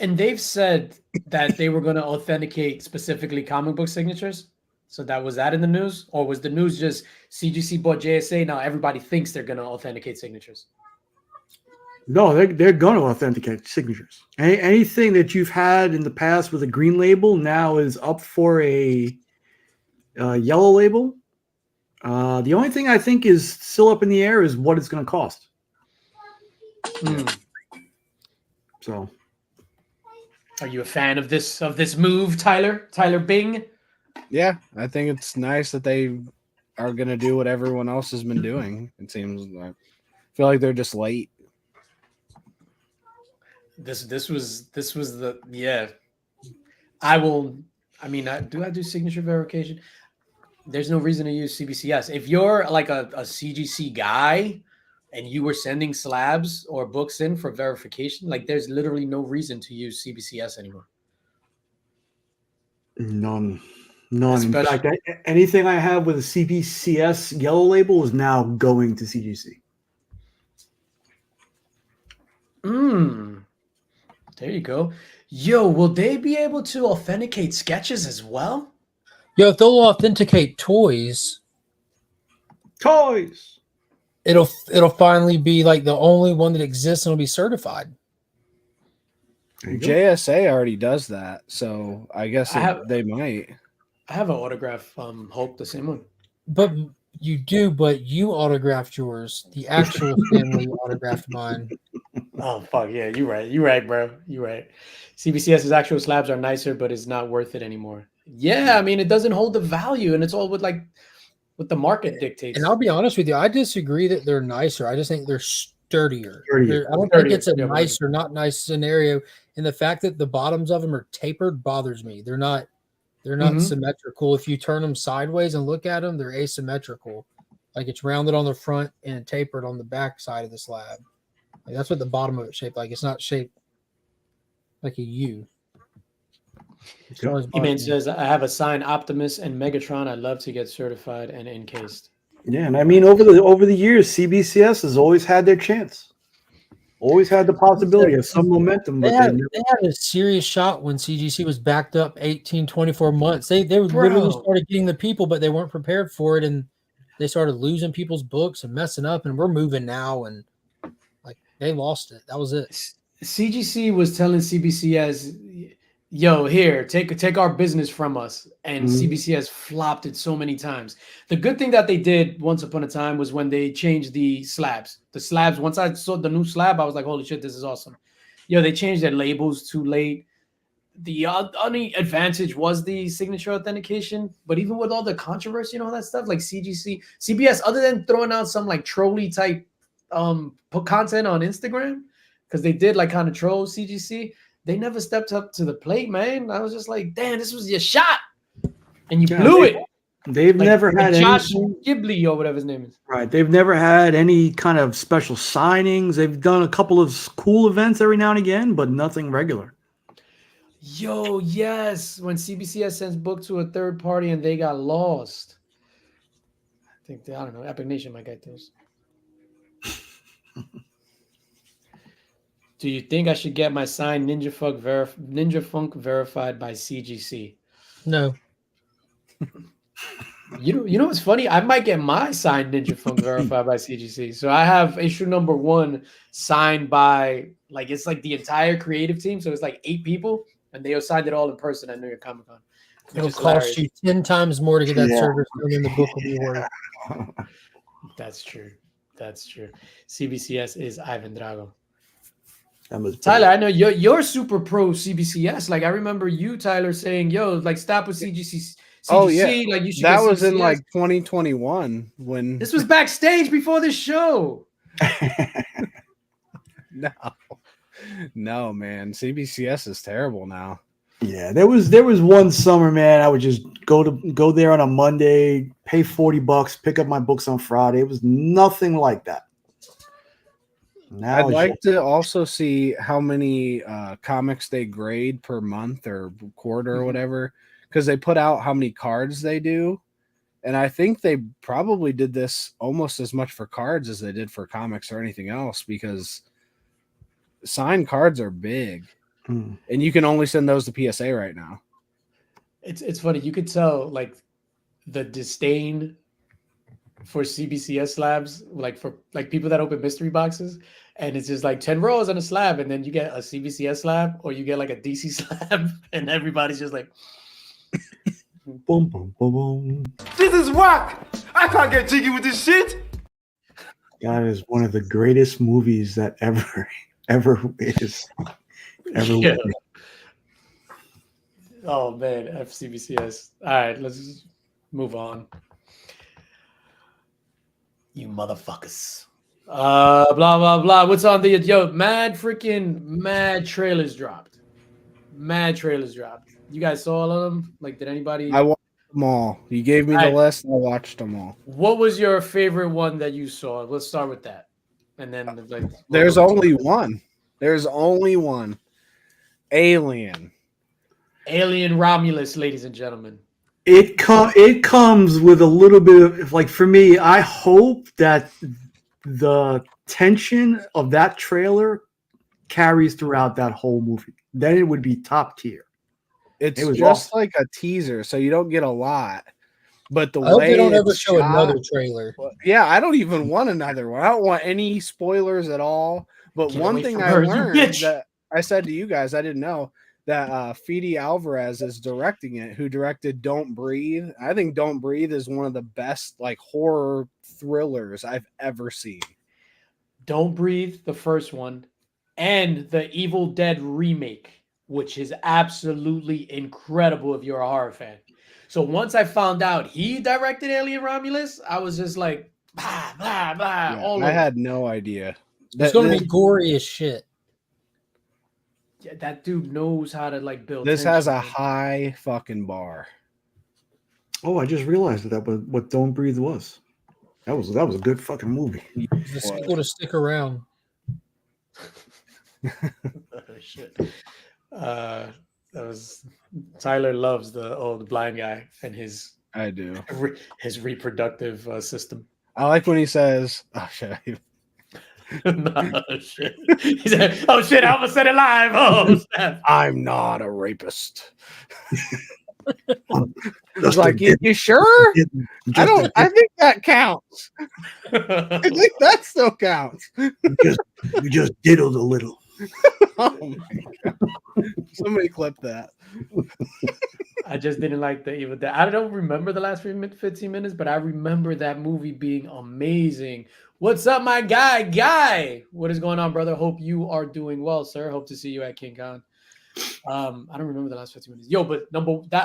And they've said that they were going to authenticate specifically comic book signatures. So was that in the news? Or was the news just CGC bought JSA? Now everybody thinks they're going to authenticate signatures. No, they're going to authenticate signatures. Anything that you've had in the past with a green label now is up for a Yellow Label. The only thing I think is still up in the air is what it's going to cost. So, are you a fan of this move, Tyler? Tyler Bing? Yeah, I think it's nice that they are going to do what everyone else has been doing. It seems like I feel like they're just late. This was the I will. I mean, I do signature verification. There's no reason to use CBCS. If you're like a CGC guy and you were sending slabs or books in for verification, like there's literally no reason to use CBCS anymore. none. Especially, In fact, anything I have with a CBCS Yellow Label is now going to CGC. There you go. Yo, will they be able to authenticate sketches as well? Yo, if they'll authenticate toys, it'll finally be like the only one that exists and will be certified. JSA already does that, so I guess they might. I have an autograph Hulk, the same one. But you autographed yours. The actual family autographed mine. Oh fuck yeah, you're right, bro. You're right. CBCS's actual slabs are nicer, but it's not worth it anymore. Yeah, I mean it doesn't hold the value, and it's all what the market dictates. And I'll be honest with you, I disagree that they're nicer. I just think they're sturdier. I don't think it's a nice or not nice scenario. And the fact that the bottoms of them are tapered bothers me. They're not symmetrical. If you turn them sideways and look at them, they're asymmetrical. Like it's rounded on the front and tapered on the back side of the slab. Like that's what the bottom of it's shaped like. It's not shaped like a U. E-Man says, I have a signed Optimus and Megatron. I'd love to get certified and encased. Yeah, and I mean over the years, CBCS has always had their chance. Always had the possibility of some momentum, but they had a serious shot when CGC was backed up 18, 24 months. They literally started getting the people, but they weren't prepared for it, and they started losing people's books and messing up, and we're moving now, and like they lost it. That was it. CGC was telling CBCS, yo, here, take our business from us. And CBCS flopped it so many times. The good thing that they did once upon a time was when they changed the slabs. The slabs, once I saw the new slab, I was like, holy shit, this is awesome. Yo, they changed their labels too late. The only advantage was the signature authentication. But even with all the controversy and all that stuff, like CBS, other than throwing out some like trolley type content on Instagram, because they did like kind of troll CGC, they never stepped up to the plate, man. I was just like, damn, this was your shot. And you blew it. They've never had Josh anything. Ghibli or whatever his name is. Right. They've never had any kind of special signings. They've done a couple of cool events every now and again, but nothing regular. Yo, yes. When CBCS sends book to a third party and they got lost. I think, I don't know, Epic Nation might get those. Do you think I should get my signed Ninja Funk verified by CGC? No. You know what's funny? I might get my signed Ninja Funk verified by CGC. So I have issue number 1 signed by it's like the entire creative team. So it's like 8 people, and they signed it all in person at New York Comic Con. It'll cost you 10 times more to get that service than the book will be worth. That's true. CBCS is Ivan Drago. Tyler, I know you're super pro CBCS. Like I remember you, Tyler, saying, "Yo, like stop with CGC." Oh yeah, like you should. That was in like 2021 when this was backstage before this show. No, man, CBCS is terrible now. Yeah, there was one summer, man. I would just go there on a Monday, pay $40, pick up my books on Friday. It was nothing like that. Now I'd like to also see how many comics they grade per month or quarter or whatever, because they put out how many cards they do. And I think they probably did this almost as much for cards as they did for comics or anything else, because signed cards are big. And you can only send those to PSA right now. It's funny. You could tell like the disdain for CBCS slabs, like for like people that open mystery boxes, and it's just like 10 rows on a slab, and then you get a CBCS slab or you get like a DC slab, and everybody's just like, Boom, boom, boom, boom. This is whack. I can't get jiggy with this shit. That is one of the greatest movies that ever is. Ever Yeah. will be. Oh man, FCBCS. All right, let's just move on. You motherfuckers. Blah blah blah. What's on the mad trailers dropped. Mad trailers dropped. You guys saw all of them? Like, did anybody? I watched them all. You gave me the list, and I watched them all. What was your favorite one that you saw? Let's start with that, and then like. There's only one. There's only one. Alien Romulus, ladies and gentlemen. It comes with a little bit of, like, for me, I hope that the tension of that trailer carries throughout that whole movie. Then it would be top tier. It's It was just awesome. like a teaser, so you don't get a lot. But the I hope way they don't it's ever show shot- another trailer. Yeah, I don't even want another one. I don't want any spoilers at all. But Get one away thing from I her, you learned bitch. that I said to you guys, I didn't know that Fede Alvarez is directing it, who directed Don't Breathe. I think Don't Breathe is one of the best like horror thrillers I've ever seen. Don't Breathe, the first one, and the Evil Dead remake, which is absolutely incredible if you're a horror fan. So once I found out he directed Alien Romulus, I was just like, blah, blah, blah. Yeah, I had no idea. It's going to be gory as shit. Yeah, that dude knows how to like build. This has a tension. high fucking bar. Oh, I just realized that was what Don't Breathe was. That was a good fucking movie. The sequel to stick around. Oh, shit. That was Tyler loves the blind guy and his I do. his reproductive system. I like when he says, "Oh shit." No, shit. He said, "Oh shit, I almost said it live." Oh snap. I'm not a rapist. It's Just like, you sure? I think that counts. I think that still counts. we just diddled a little. Oh my god. Somebody clip that. I just didn't like the Evil Dead. I don't remember the last 15 minutes, but I remember that movie being amazing. What's up, my guy? Guy, what is going on, brother? Hope you are doing well, sir. Hope to see you at King Khan. I don't remember the last 15 minutes. Yo, but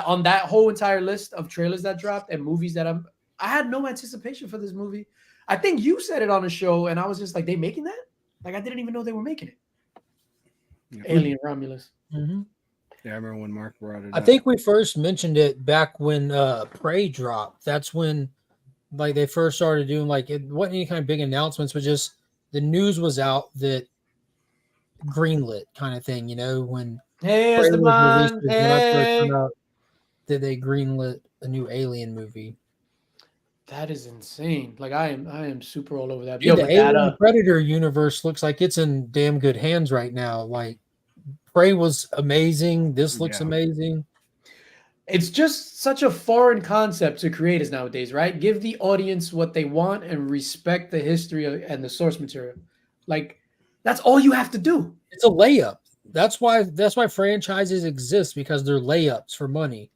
on that whole entire list of trailers that dropped and movies that I had no anticipation for this movie. I think you said it on the show, and I was just like, they making that? Like, I didn't even know they were making it. Yeah. Alien Romulus. Mm-hmm. Yeah, I remember when Mark brought it I up. think we first mentioned it back when Prey dropped. That's when like they first started doing like it wasn't any kind of big announcements, but just the news was out that greenlit kind of thing, you know, when Hey, Prey was Esteban. released, when I first Hey. found out that they greenlit a new Alien movie. That is insane. Like I am super all over that. Dude, the but Alien Predator universe looks like it's in damn good hands right now. Like Prey was amazing. This looks amazing. it's just such a foreign concept to creators nowadays, right? Give the audience what they want and respect the history and the source material. Like that's all you have to do. It's a layup. That's why franchises exist, because they're layups for money.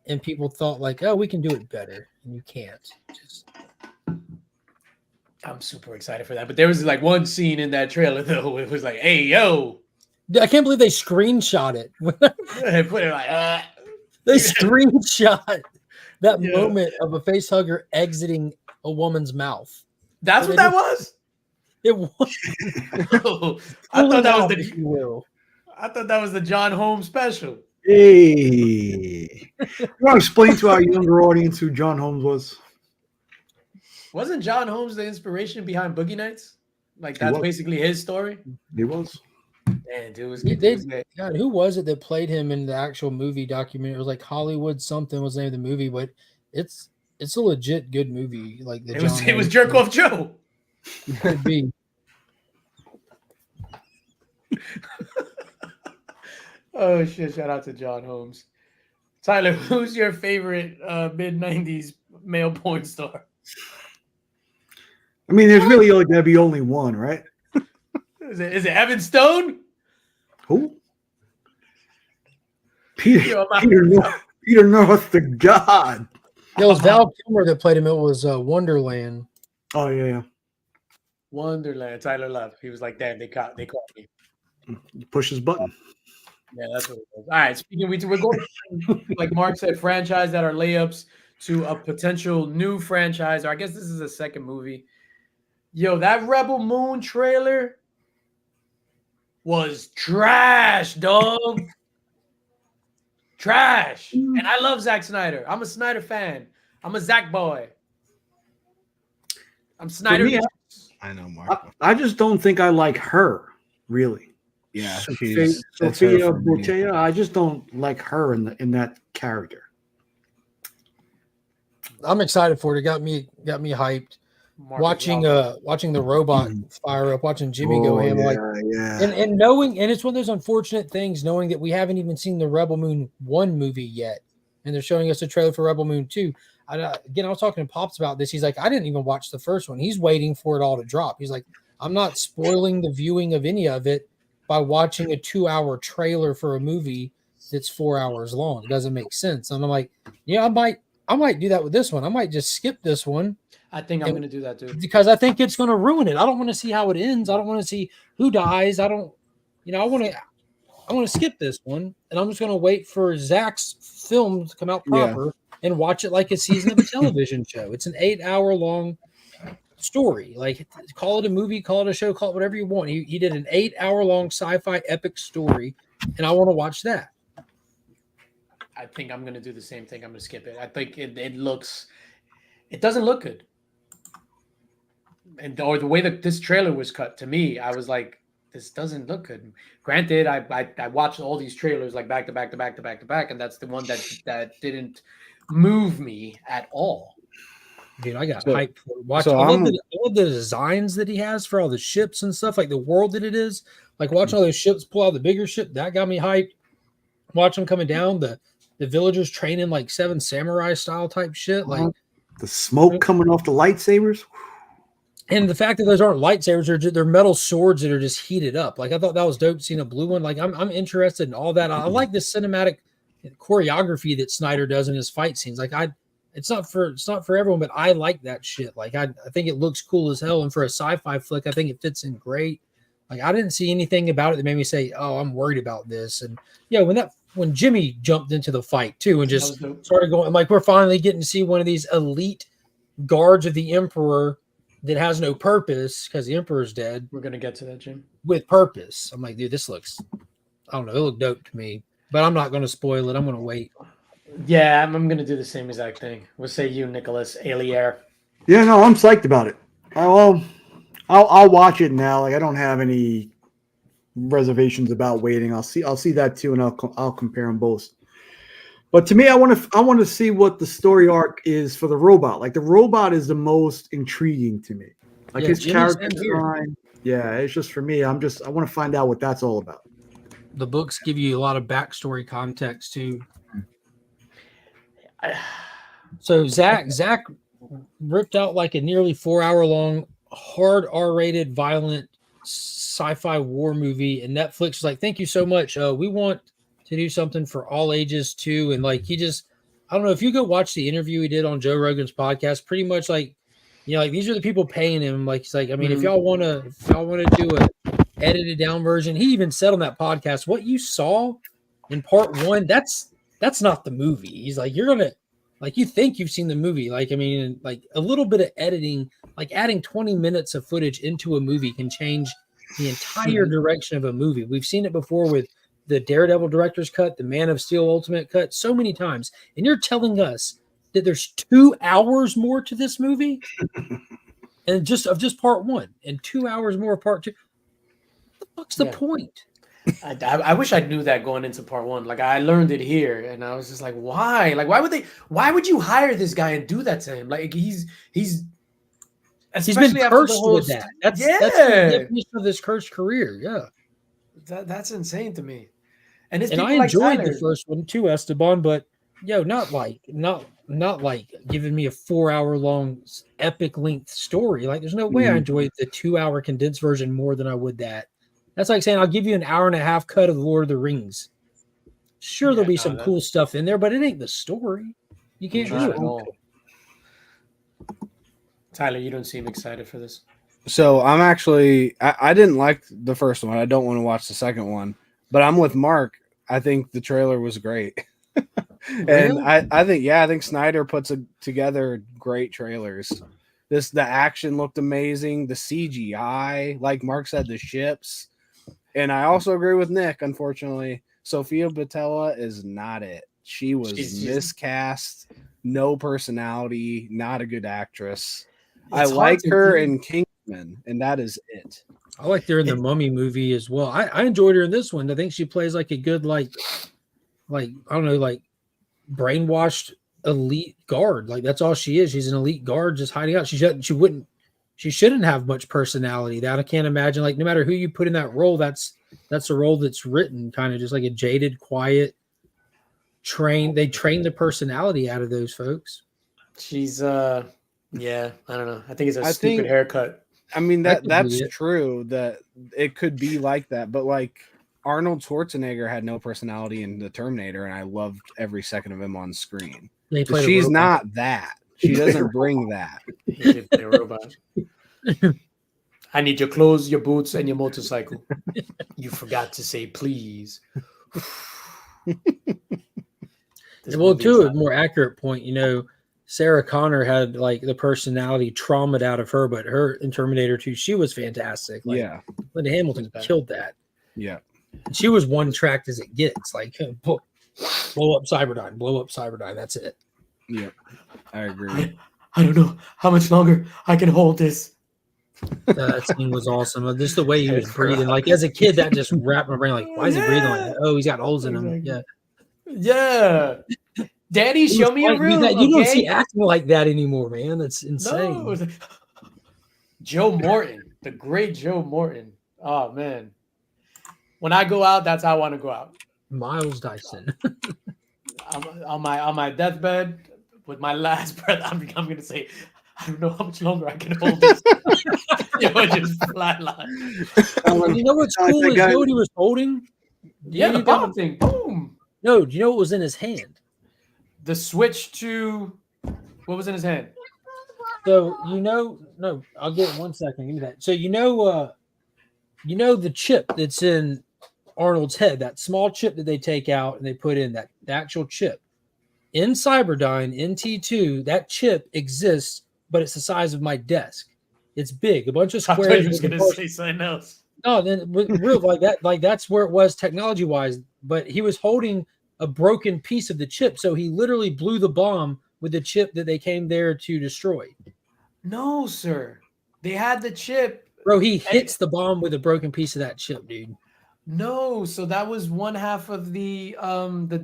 And people thought like, oh, we can do it better. And you can't. I'm super excited for that. But there was like one scene in that trailer though. It was like, hey, yo. I can't believe they screenshot it. Put it like, They screenshot that moment of a face hugger exiting a woman's mouth. That's what that was? It was. I thought that was if you will. I thought that was the John Holmes special. Hey, you want to explain to our younger audience who John Holmes was? Wasn't John Holmes the inspiration behind Boogie Nights? Like that's was. basically his story. He was. Man, dude, God, who was it that played him in the actual movie documentary? It was like Hollywood something was the name of the movie, but it's a legit good movie. Like it was Jerk Off Joe. Could be. Oh shit! Shout out to John Holmes. Tyler, who's your favorite mid-90s male porn star? I mean, there's really only gonna be only one, right? Is it Evan Stone? Who? Peter Peter North, the god. It was Val Kilmer that played him. It was Wonderland. Oh yeah. Wonderland. Tyler Love. He was like, damn, they caught me. He pushes button. Yeah, that's what it was. All right. Speaking, we're going from, like Mark said, franchise that are layups to a potential new franchise. Or I guess this is a second movie. Yo, that Rebel Moon trailer was trash, dog. Trash. And I love Zack Snyder. I'm a Snyder fan. I'm a Zack boy. I'm Snyder. Me, I know, Mark. I just don't think I like her, really. Yeah, Sophia it's her for me. Boutella, I just don't like her in that character. I'm excited for it. It got me hyped. Mark Watching the robot fire up, watching Jimmy go ham, yeah. and knowing, and it's one of those unfortunate things, knowing that we haven't even seen the Rebel Moon 1 movie yet, and they're showing us a trailer for Rebel Moon 2. Again, I was talking to Pops about this. He's like, I didn't even watch the first one. He's waiting for it all to drop. He's like, I'm not spoiling the viewing of any of it by watching a 2-hour trailer for a movie that's 4 hours long. It doesn't make sense. And I'm like, yeah, I might do that with this one. I might just skip this one. I think I'm going to do that too. Because I think it's going to ruin it. I don't want to see how it ends. I don't want to see who dies. I want to skip this one, and I'm just going to wait for Zach's film to come out proper and watch it like a season of a television show. It's an 8-hour long story. Like, call it a movie, call it a show, call it whatever you want. He did an 8-hour long sci-fi epic story, and I want to watch that. I think I'm going to do the same thing. I'm going to skip it. I think it doesn't look good. Or the way that this trailer was cut, to me, I was like, this doesn't look good. Granted, I watched all these trailers like back to back, and that's the one that didn't move me at all. Dude, I got hyped for watching. I love the designs that he has for all the ships and stuff, like the world that it is. Like watching all those ships pull out the bigger ship, that got me hyped. Watch them coming down, the villagers training like 7 Samurai style type shit, like the smoke coming off the lightsabers. And the fact that those aren't lightsabers, they're metal swords that are just heated up. Like, I thought that was dope seeing a blue one. Like, I'm interested in all that. I like the cinematic choreography that Snyder does in his fight scenes. Like, it's not for everyone, but I like that shit. Like, I think it looks cool as hell. And for a sci-fi flick, I think it fits in great. Like, I didn't see anything about it that made me say, oh, I'm worried about this. And yeah, when Jimmy jumped into the fight too and just started going, like, we're finally getting to see one of these elite guards of the Emperor that has no purpose because the Emperor's dead. We're going to get to that, Jim. With purpose. I'm like, dude, this looks, I don't know, it looked dope to me. But I'm not going to spoil it. I'm going to wait. Yeah, I'm going to do the same exact thing. What say you, Nicholas Alier? Yeah, no, I'm psyched about it. I'll watch it now. Like, I don't have any reservations about waiting. I'll see that too, and I'll compare them both. But to me, I want to see what the story arc is for the robot. Like, the robot is the most intriguing to me. Like, his character design. Yeah, it's just for me. I want to find out what that's all about. The books give you a lot of backstory context too. So Zach ripped out like a nearly 4-hour long, hard R-rated, violent sci-fi war movie, and Netflix was like, "Thank you so much. We want to do something for all ages too." And like, I don't know if you go watch the interview he did on Joe Rogan's podcast. Pretty much like, like these are the people paying him. Like, he's like, I mean, if y'all want to do a edited down version, he even said on that podcast, what you saw in part 1, that's not the movie. He's like, you're gonna, like, you think you've seen the movie. Like, I mean, like a little bit of editing, like adding 20 minutes of footage into a movie can change the entire direction of a movie. We've seen it before with the Daredevil director's cut, the Man of Steel Ultimate cut, so many times. And you're telling us that there's 2 hours more to this movie, and just part 1, and 2 hours more of part 2. What's the point? I wish I knew that going into part 1. Like, I learned it here, and I was just like, why? Like, why would you hire this guy and do that to him? Like, he's been cursed with that. That's the definition of this cursed career. Yeah, that's insane to me. And I enjoyed the first one too, Esteban, but not like giving me a 4-hour long epic length story. Like, there's no way I enjoyed the 2-hour condensed version more than I would that. That's like saying I'll give you an 1.5-hour cut of the Lord of the Rings. Sure, there'll be no, some that- cool stuff in there, but it ain't the story. You can't Not do at it. all. Tyler, you don't seem excited for this. So I'm actually I didn't like the first one. I don't want to watch the second one, but I'm with Mark. I think the trailer was great. And Really? I think Snyder puts together great trailers. The action looked amazing. The CGI, like Mark said, the ships. And I also agree with Nick, unfortunately. Sophia Boutella is not it. She was She's- miscast, no personality, not a good actress. I It's hard like to her do. in Kingsman, and that is it. I liked her in the Mummy movie as well. I enjoyed her in this one. I think she plays like a good like I don't know, like brainwashed elite guard. Like that's all she is. She's an elite guard just hiding out. She shouldn't have much personality. That I can't imagine. Like no matter who you put in that role, that's a role that's written kind of just like a jaded, quiet, they train the personality out of those folks. She's yeah, I don't know. I think it's a I stupid think- haircut. I mean That could be that's it. true that it could be like that, but like Arnold Schwarzenegger had no personality in the Terminator, and I loved every second of him on screen. They But played a she's robot. not that. She doesn't bring that. He did play a robot. I need your clothes, your boots, and your motorcycle. You forgot to say please. This Well, movie to is a not- more accurate point, Sarah Connor had like the personality traumatized out of her, but her in Terminator 2, she was fantastic. Like, Yeah. Linda Hamilton killed that. Yeah. She was one tracked as it gets. Like blow up Cyberdyne. That's it. Yeah. I agree. I don't know how much longer I can hold this. That scene was awesome. Just the way he was breathing. Like as a kid, that just wrapped my brain. Like, why is he breathing like that? Oh, he's got holes in him. Exactly. Yeah. Yeah. Daddy, show me a Like, room. you don't okay? see acting like that anymore, man. That's insane. No. Joe Morton, the great Joe Morton. Oh man. When I go out, that's how I want to go out. Miles Dyson. On my deathbed with my last breath, I'm gonna say, I don't know how much longer I can hold this. Yo, just flatline. You know what's Like cool that is guy- you know what he was holding? Yeah, the You bomb thing. Boom. No, do you know what was in his hand? The switch to what was in his hand? So no, I'll get it 1 second. Give me that. So the chip that's in Arnold's head, that small chip that they take out and they put in the actual chip in Cyberdyne in T2. That chip exists, but it's the size of my desk. It's big, a bunch of I thought squares. you was with gonna parts- say something else. No, then real like that, like that's where it was technology wise. But he was holding a broken piece of the chip, so he literally blew the bomb with the chip that they came there to destroy. No, sir. They had the chip. Bro, he hits the bomb with a broken piece of that chip, dude. No, so that was one half of the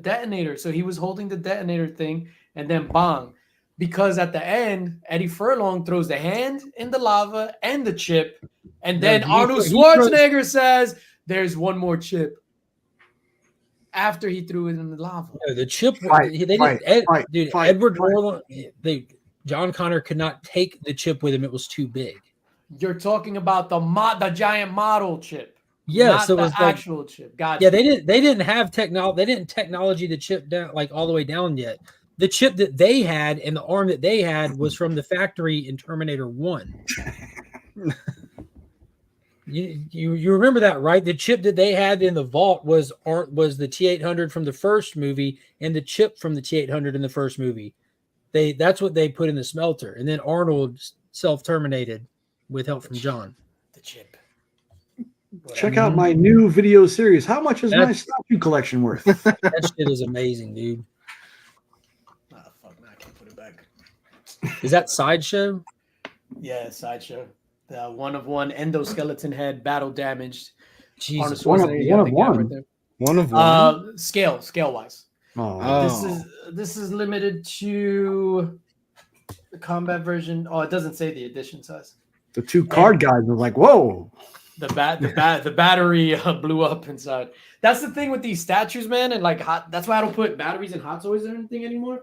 detonator. So he was holding the detonator thing, and then bang. Because at the end, Eddie Furlong throws the hand in the lava and the chip, and then he Arnold throws- Schwarzenegger says, "There's one more chip." After he threw it in the lava. No, the chip. Fight, they didn't. fight, fight, dude, fight, Edward fight. Norton. John Connor could not take the chip with him. It was too big. You're talking about the giant model chip. Yes, not it the was like, actual chip. Gotcha. yeah, they didn't have technology. They didn't technology the chip down like all the way down yet. The chip that they had and the arm that they had was from the factory in Terminator 1. You remember that, right? The chip that they had in the vault was the T-800 from the first movie and the chip from the T-800 in the first movie. That's what they put in the smelter. And then Arnold self-terminated with help from John. the chip. Check out my new video series. How much is my That's- statue collection worth? That shit is amazing, dude. Oh, fuck, man, I can't put it back. Is that Sideshow? Yeah, sideshow. The one of one endoskeleton head, battle damaged. Jesus. One of- Schwarzenegger, you got one the of guy one. right there. One of one. Scale wise. Oh, This is limited to the combat version. Oh, it doesn't say the edition size. the two card guys were like, "Whoa!" The battery blew up inside. That's the thing with these statues, man, and like that's why I don't put batteries in hot toys or anything anymore.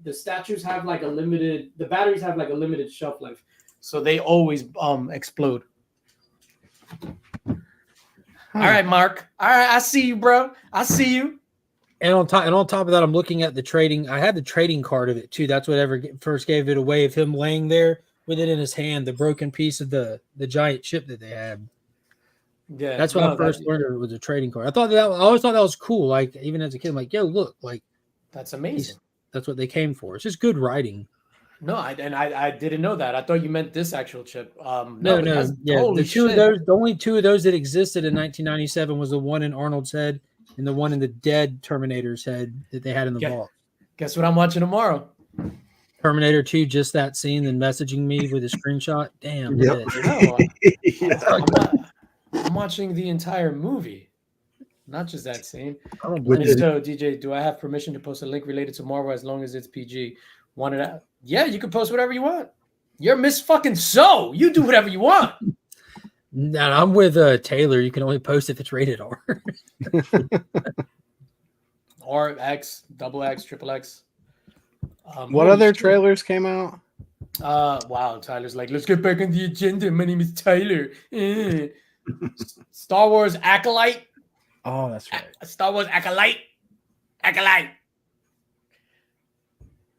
The statues have like the batteries have like a limited shelf life, so they always explode. All right, Mark. All right, I see you, bro. I see you. And on top of that, I'm looking at the trading. I had the trading card of it too. That's what first gave it away, of him laying there with it in his hand, the broken piece of the giant ship that they had. Yeah, That's when I first learned it was a trading card. I always thought that was cool. Like, even as a kid, I'm like, yo, look, like, that's amazing. That's what they came for. It's just good writing. No, I didn't know that. I thought you meant this actual chip. No. Yeah, the only two of those that existed in 1997 was the one in Arnold's head and the one in the dead Terminator's head that they had in the vault. Guess what I'm watching tomorrow? Terminator 2, just that scene, then messaging me with a screenshot. Damn. Yep. I'm watching the entire movie, not just that scene. I don't And believe it. so, DJ, do I have permission to post a link related to Marvel as long as it's PG? Wanted out? Yeah, you can post whatever you want. You're Miss fucking So. You do whatever you want. And I'm with Taylor. You can only post if it's rated R. Or X, double X, triple X. What other trailers came out? Wow, Tyler's like, let's get back on the agenda. My name is Tyler. Star Wars Acolyte. Oh, that's right. Star Wars Acolyte. Acolyte.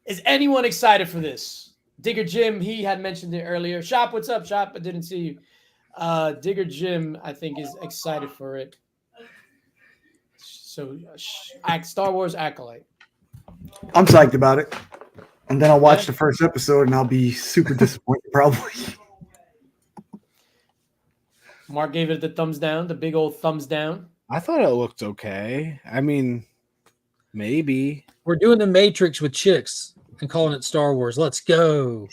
Is anyone excited for this? Digger Jim, he had mentioned it earlier. Shop, what's up, Shop? I didn't see you. Digger Jim, I think, is excited for it. So, Star Wars Acolyte. I'm psyched about it. And then I'll watch the first episode and I'll be super disappointed, probably. Mark gave it the thumbs down, the big old thumbs down. I thought it looked okay. I mean, maybe. We're doing the Matrix with chicks and calling it Star Wars. Let's go.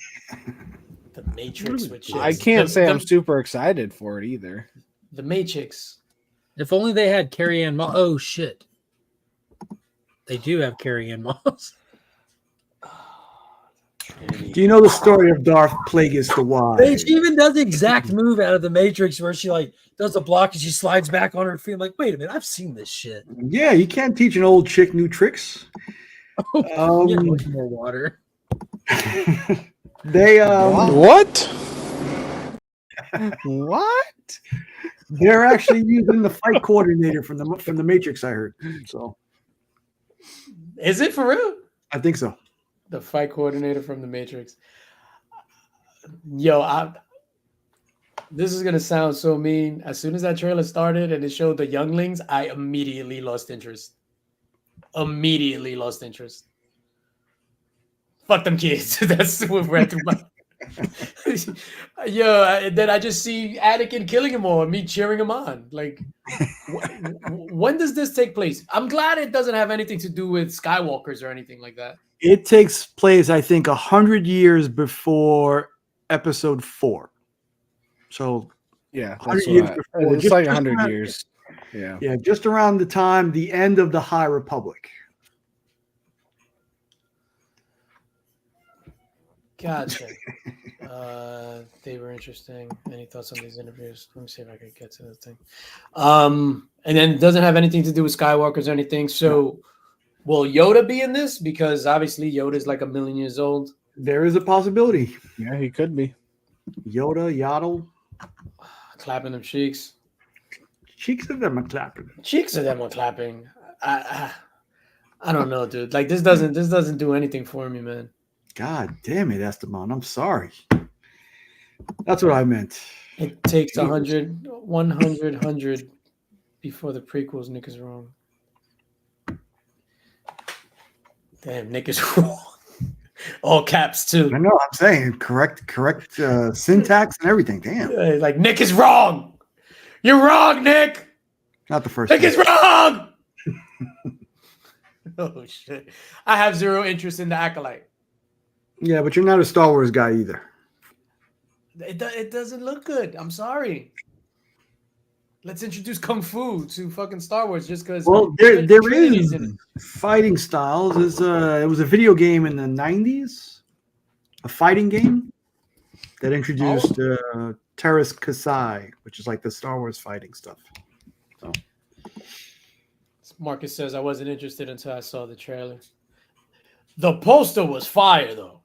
The Matrix with chicks. I can't say I'm super excited for it either. The Matrix. If only they had Carrie Ann Moss. Oh, shit. They do have Carrie Ann Moss. Do you know the story of Darth Plagueis the Wise? She even does the exact move out of the Matrix where she like does a block and she slides back on her feet. I'm like, wait a minute, I've seen this shit. Yeah, you can't teach an old chick new tricks. Yeah, much more water. They What? What? they're actually using the fight coordinator from the Matrix, I heard. So Is it for real? I think so. The fight coordinator from the Matrix. Yo, this is gonna sound so mean. As soon as that trailer started and it showed the younglings, I immediately lost interest. Fuck them kids. That's what ran through my. Yo, and then I just see Anakin killing him all and me cheering him on. Like, when does this take place? I'm glad it doesn't have anything to do with Skywalkers or anything like that. It takes place, I think, 100 years before Episode 4. So Yeah, 100 that's years what before. it's Just- like just 100 around- years. Yeah. Yeah, just around the time the end of the High Republic. Gotcha. They were interesting. Any thoughts on these interviews? Let me see if I can get to the thing. And then it doesn't have anything to do with Skywalkers or anything. So will Yoda be in this? Because obviously Yoda is like 1,000,000 years old. There is a possibility. Yeah, he could be. Yoda, Yaddle, Clapping them cheeks. cheeks of them are clapping. Cheeks of them are clapping. I don't know, dude. Like this doesn't do anything for me, man. God damn it, Esteban. I'm sorry. That's what I meant. It takes 100 before the prequels. Nick is wrong. Damn, Nick is wrong. All caps too. I know. I'm saying correct syntax and everything. Damn, Like Nick is wrong. You're wrong, Nick. not the first. Nick time. is wrong. Oh shit! I have zero interest in the Acolyte. Yeah, but you're not a Star Wars guy either. It doesn't look good. I'm sorry. Let's introduce Kung Fu to fucking Star Wars just because. Well, there is fighting styles. It was a video game in the 90s, a fighting game that introduced Terrace Kasai, which is like the Star Wars fighting stuff. So Marcus says I wasn't interested until I saw the trailer. The poster was fire though.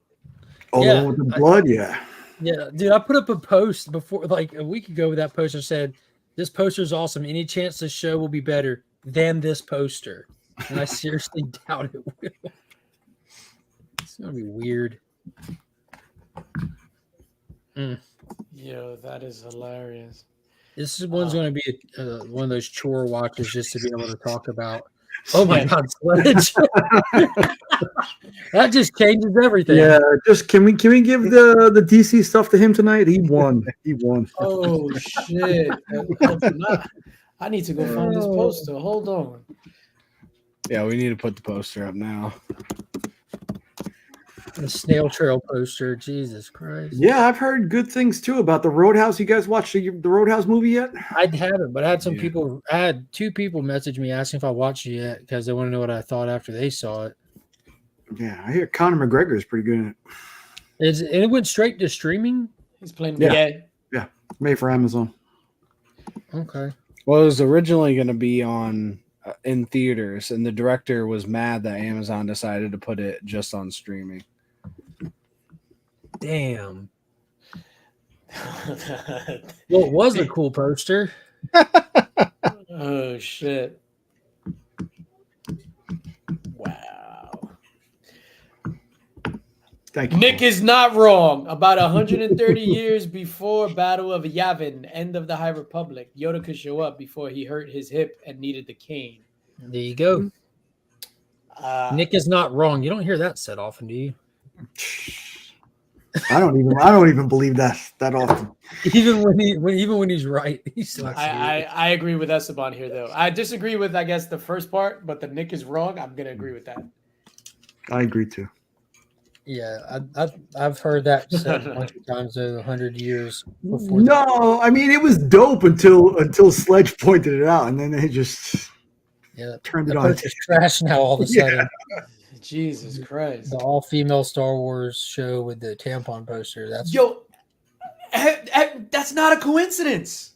oh, Yeah, with the blood, yeah. Yeah, dude, I put up a post before, like a week ago, with that poster said, "This poster is awesome. Any chance this show will be better than this poster?" and I seriously doubt it will. It's gonna be weird. Yo, that is hilarious. This is one's going to be one of those chore watches just to be able to talk about. Oh my God, Sledge! That just changes everything. Yeah, just can we give the DC stuff to him tonight? He won. He won. Oh shit! I need to go find this poster. Hold on. Yeah, we need to put the poster up now. The snail trail poster. Jesus Christ. Yeah, I've heard good things too about the Roadhouse. You guys watched the Roadhouse movie yet? I haven't, but I had people. I had 2 people message me asking if I watched it yet because they want to know what I thought after they saw it. Yeah, I hear Conor McGregor is pretty good in it. And it went straight to streaming. He's playing. Yeah. Made for Amazon. Okay. Well, it was originally going to be on in theaters, and the director was mad that Amazon decided to put it just on streaming. Damn. Well, it was a cool poster. Oh shit! Wow. Thank you. Nick is not wrong. About 130 years before Battle of Yavin, end of the High Republic, Yoda could show up before he hurt his hip and needed the cane. There you go. Nick is not wrong. You don't hear that said often, do you? I don't even believe that often. Even when he's right, he's not. I agree with Esteban here, though. I disagree with, I guess, the first part, but the Nick is wrong. I'm gonna agree with that. I agree too. Yeah, I've heard that said a bunch of times over 100 years before. No, I mean it was dope until Sledge pointed it out, and then they just turned it on. It's trash now all of a sudden. Jesus Christ! The all-female Star Wars show with the tampon poster. That's that's not a coincidence.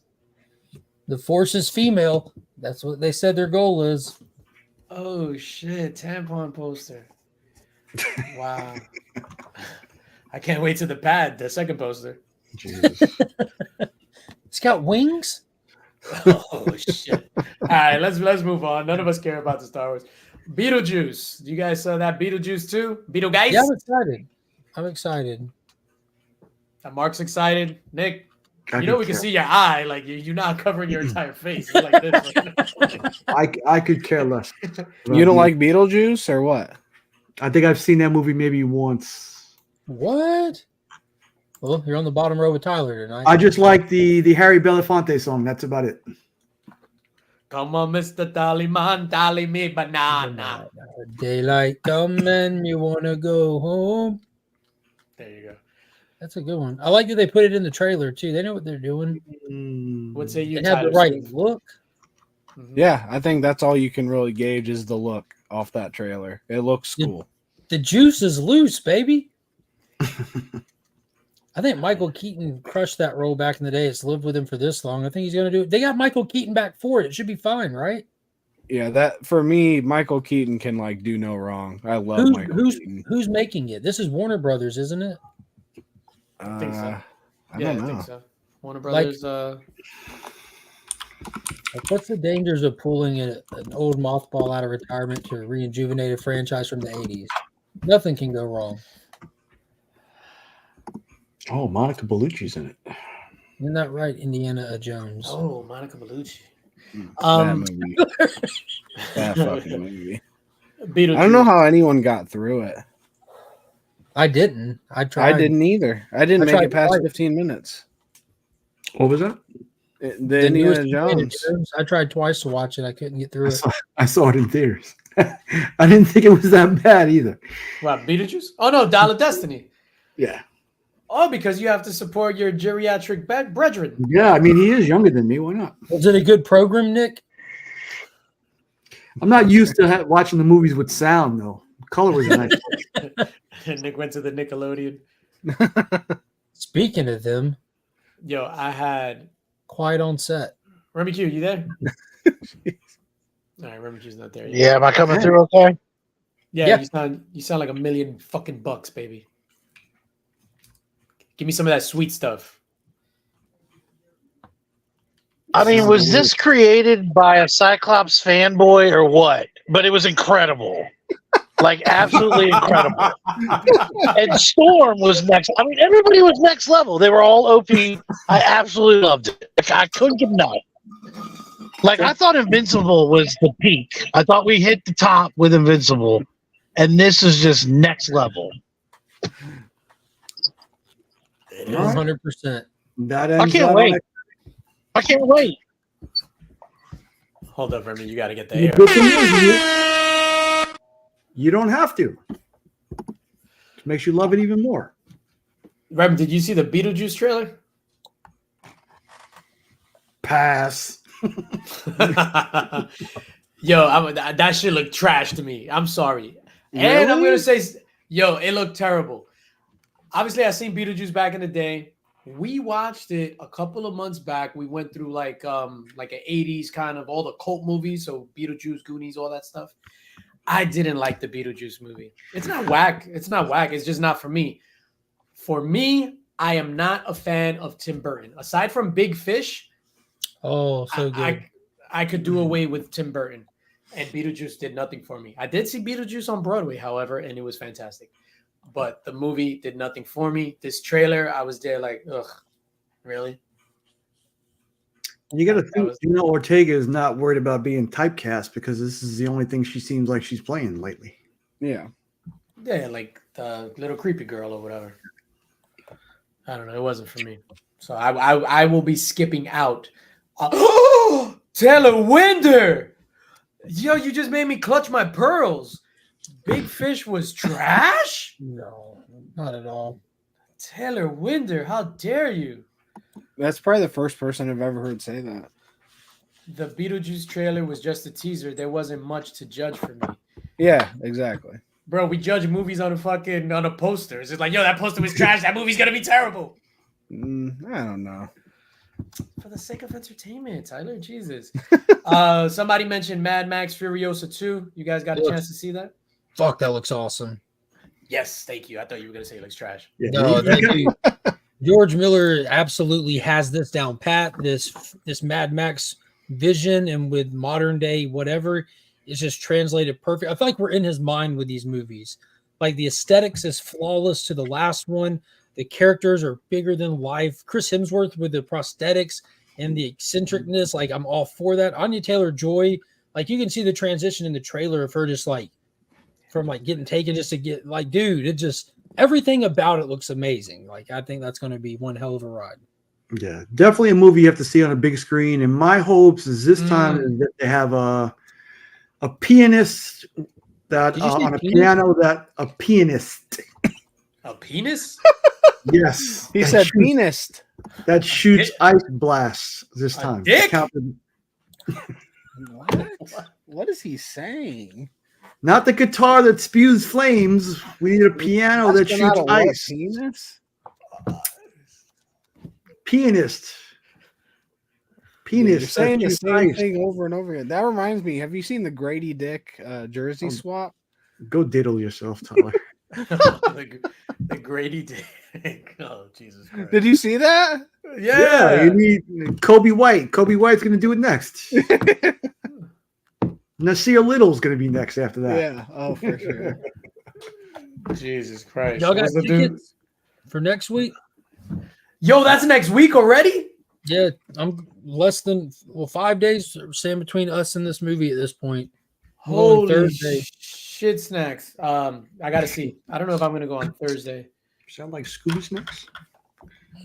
The Force is female. That's what they said their goal is. Oh shit! Tampon poster. Wow. I can't wait to the second poster. Jesus. It's got wings. Oh shit! All right, let's move on. None of us care about the Star Wars. Beetlejuice. You guys saw that Beetlejuice too? Beetlegeist? Yeah, I'm excited. Mark's excited. Nick, I we can see your eye. Like you're not covering your entire face. You're like this. I could care less. You don't like Beetlejuice or what? I think I've seen that movie maybe once. What? Well, you're on the bottom row with Tyler tonight. I just like the Harry Belafonte song. That's about it. Come on, Mr. Tallyman, tally me banana. Daylight come and you want to go home. There you go. That's a good one. I like that they put it in the trailer, too. They know what they're doing. What say you, They have the right look. Yeah, I think that's all you can really gauge is the look off that trailer. It looks cool. The juice is loose, baby. I think Michael Keaton crushed that role back in the day. It's lived with him for this long. I think he's going to do it. They got Michael Keaton back for it. It should be fine, right? Yeah, that for me, Michael Keaton can do no wrong. I love Michael Keaton. Who's making it? This is Warner Brothers, isn't it? I think so. I don't know. I think so. Warner Brothers. What's the dangers of pulling an old mothball out of retirement to a rejuvenated franchise from the 80s? Nothing can go wrong. Oh, Monica Bellucci's in it. Isn't that right, Indiana Jones? Oh, Monica Bellucci. That movie. That fucking movie. Beetlejuice. I don't know how anyone got through it. I didn't. I tried. I didn't either. I didn't make it past twice. 15 minutes. What was that? The Indiana Jones. I tried twice to watch it. I couldn't get through it. I saw it in theaters. I didn't think it was that bad either. What, Beetlejuice? Oh, no, Dial of Destiny. Yeah. Oh, because you have to support your geriatric brethren. Yeah, I mean, he is younger than me. Why not? Was it a good program, Nick? I'm not used to watching the movies with sound, though. Color was nice. Nick went to the Nickelodeon. Speaking of them, Yo, I had quiet on set. Remy Q, you there? All right, Remy Q's not there yet. Yeah, am I coming through okay? Yeah, you sound like $1,000,000 fucking bucks, baby. Give me some of that sweet stuff. I mean, was this created by a Cyclops fanboy or what? but it was incredible. Like, absolutely incredible. And Storm was next. I mean, everybody was next level. They were all OP. I absolutely loved it. Like, I couldn't get enough. Like, I thought Invincible was the peak. I thought we hit the top with Invincible. And this is just next level. 100%. That I ends can't on wait. I can't wait. Hold up, Remy. You got to get the The air. good thing is you don't have to. It makes you love it even more. Remy, did you see the Beetlejuice trailer? Pass. Yo, that shit looked trash to me. I'm sorry. And I'm going to say, yo, it looked terrible. Obviously, I seen Beetlejuice back in the day. We watched it a couple of months back. We went through like an 80s kind of all the cult movies. So Beetlejuice, Goonies, all that stuff. I didn't like the Beetlejuice movie. It's not whack. It's not whack. It's just not for me. For me, I am not a fan of Tim Burton. Aside from Big Fish, Oh, so good. I could do away with Tim Burton. And Beetlejuice did nothing for me. I did see Beetlejuice on Broadway, however, and it was fantastic. But the movie did nothing for me. This trailer, I was there like, ugh, really? You got to think, Gina Ortega is not worried about being typecast because this is the only thing she seems like she's playing lately. Yeah. Yeah, like the little creepy girl or whatever. I don't know. It wasn't for me. So I will be skipping out. Taylor Winder! Yo, you just made me clutch my pearls. Big Fish was trash? No, not at all. Taylor Winder, how dare you? That's probably the first person I've ever heard say that. The Beetlejuice trailer was just a teaser. There wasn't much to judge for me. Yeah, exactly. Bro, we judge movies on a poster. It's just like, yo, that poster was trash. That movie's gonna be terrible. I don't know. For the sake of entertainment, Tyler, Jesus. Somebody mentioned Mad Max Furiosa 2. You guys got a chance to see that? Fuck, that looks awesome. Yes, thank you. I thought you were gonna say it looks trash. Yeah. No, thank you. George Miller absolutely has this down pat. This Mad Max vision and with modern day whatever is just translated perfect. I feel like we're in his mind with these movies. Like the aesthetics is flawless to the last one. The characters are bigger than life. Chris Hemsworth with the prosthetics and the eccentricness, like I'm all for that. Anya Taylor-Joy, like you can see the transition in the trailer of her just like from like getting taken just to get like, dude, it just everything about it looks amazing. Like I think that's going to be one hell of a ride. Yeah, definitely a movie you have to see on a big screen. And my hopes is this time is that they have a pianist that on a piano that a pianist. A penis? Yes, He said penis. that shoots ice blasts this time. dick? What is he saying? Not the guitar that spews flames. We need a piano that Asking out shoots a what, ice. penis? Pianist. You're Penis. saying the that shoots same ice. thing over and over again. That reminds me. Have you seen the Grady Dick jersey swap? Go diddle yourself, Tyler. the Grady Dick. Oh, Jesus Christ. Did you see that? Yeah. You need Kobe White. Kobe White's going to do it next. Nasir Little's going to be next after that. Yeah. Oh, for sure. Jesus Christ. Y'all got What's the dude? tickets for next week? Yo, that's next week already? Yeah, I'm less than 5 days stand between us and this movie at this point. I'm going Holy Thursday. shit snacks. I gotta see. I don't know if I'm gonna go on Thursday. Sound like Scooby Snacks?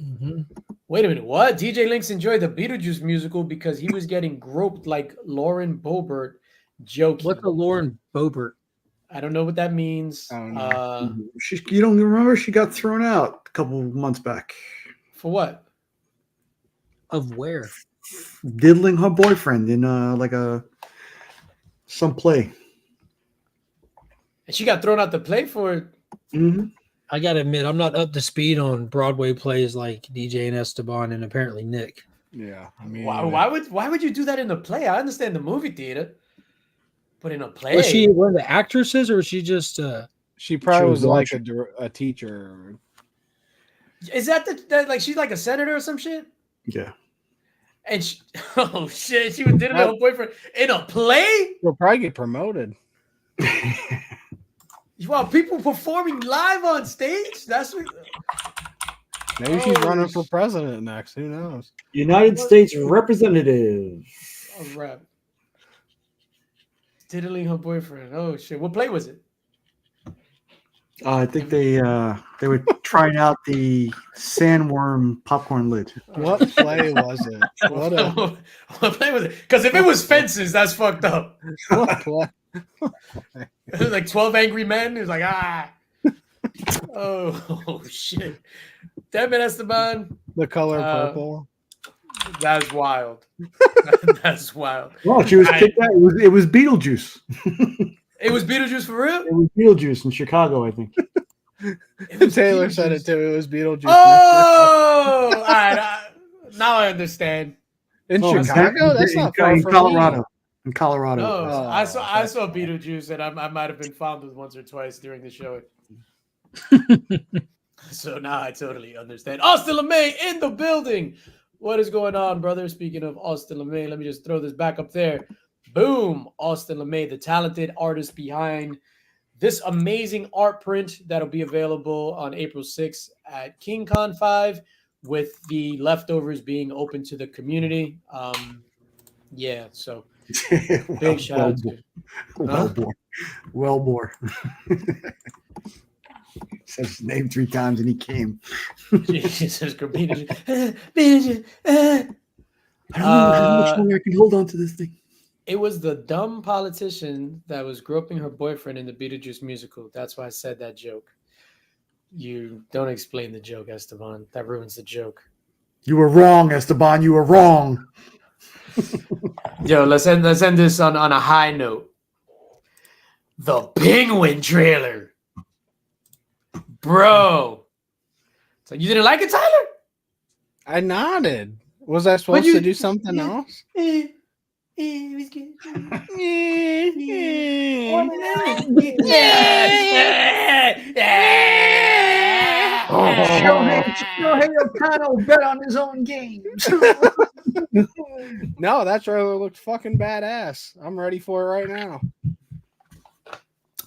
Mhm. Wait a minute, what? DJ Links enjoyed the Beetlejuice musical because he was getting groped like Lauren Boebert joking. What's a Lauren Boebert? I don't know what that means. I don't know. You don't remember she got thrown out a couple of months back, For what? Of where? diddling her boyfriend in some play. And she got thrown out the play for it. Mm-hmm. I gotta admit, I'm not up to speed on Broadway plays like DJ and Esteban and apparently Nick. Yeah. I mean, Why would you do that in the play? I understand the movie theater, but in a play, Was she one of the actresses or was she just she probably She was was like a teacher. is that like she's like a senator or some shit? Yeah. And she, oh shit, she was dating her boyfriend in a play. You'll probably get promoted. Wow, people performing live on stage. That's what. Maybe she's running for president next. Who knows? United States Representative. Oh, rap. Diddling her boyfriend. Oh shit! What play was it? I think they were trying out the sandworm popcorn lid. What play was it? What play was it? Because if it was Fences, that's fucked up. What play? It was like 12 Angry Men. It was like, oh shit. Damn it, Esteban. The color purple. That's wild. That's wild. Well, she was kicked out. It was Beetlejuice. It was Beetlejuice for real? It was Beetlejuice in Chicago, I think. Taylor said it too. It was Beetlejuice. Oh, all right. Now I understand. In Chicago? That's not far in from Colorado. me. In Colorado. No, I saw Beetlejuice, and I might have been found with once or twice during the show. So now I totally understand. Austin LeMay in the building. What is going on, brother? Speaking of Austin LeMay, let me just throw this back up there. Boom. Austin LeMay, the talented artist behind this amazing art print that'll be available on April 6th at King Con 5, with the leftovers being open to the community. Yeah, so big shout out to Wellbore. Said his name 3 times and he came. Jesus, I don't know how much longer I can hold on to this thing. It was the dumb politician that was groping her boyfriend in the Beetlejuice musical. That's why I said that joke. You don't explain the joke, Esteban. That ruins the joke. You were wrong, Esteban. You were wrong. Yo, let's end this on a high note. The Penguin trailer. Bro. So you didn't like it, Tyler? I nodded. Was I supposed to do something else? It was good. Shohei Ohtani bet on his own games. No, that trailer looked fucking badass. I'm ready for it right now.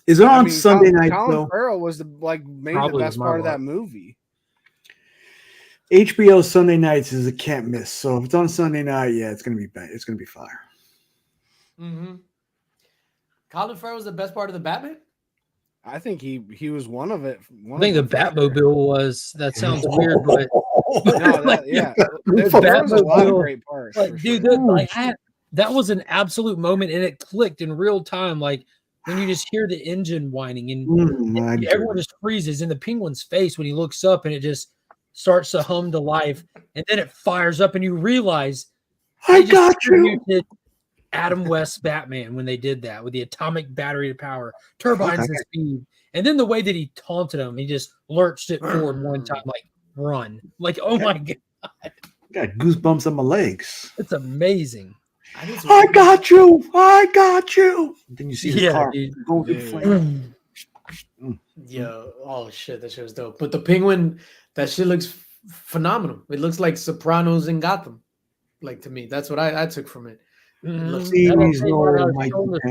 Is it on Sunday night Colin though? Farrell was maybe the best part of that movie. HBO Sunday nights is a can't miss. So if it's on Sunday night, yeah, it's gonna be fire. Mm-hmm. Colin Farrell was the best part of the Batman? I think he was one of it. I think the Batmobile was. That sounds weird, but yeah, there was a lot of great parts. Like, dude, sure. that was an absolute moment, and it clicked in real time. Like when you just hear the engine whining, and everyone just freezes in the Penguin's face when he looks up, and it just starts to hum to life, and then it fires up, and you realize I got you. Adam West's Batman when they did that with the atomic battery to power, turbines and speed. And then the way that he taunted him, he just lurched it forward one time, like run. Like, oh my God. I got goosebumps on my legs. It's amazing. I got you. I got you. Then you see the car go in flame. Yo, oh shit, that shit was dope. But the Penguin, that shit looks phenomenal. It looks like Sopranos in Gotham. Like, to me, that's what I took from it. The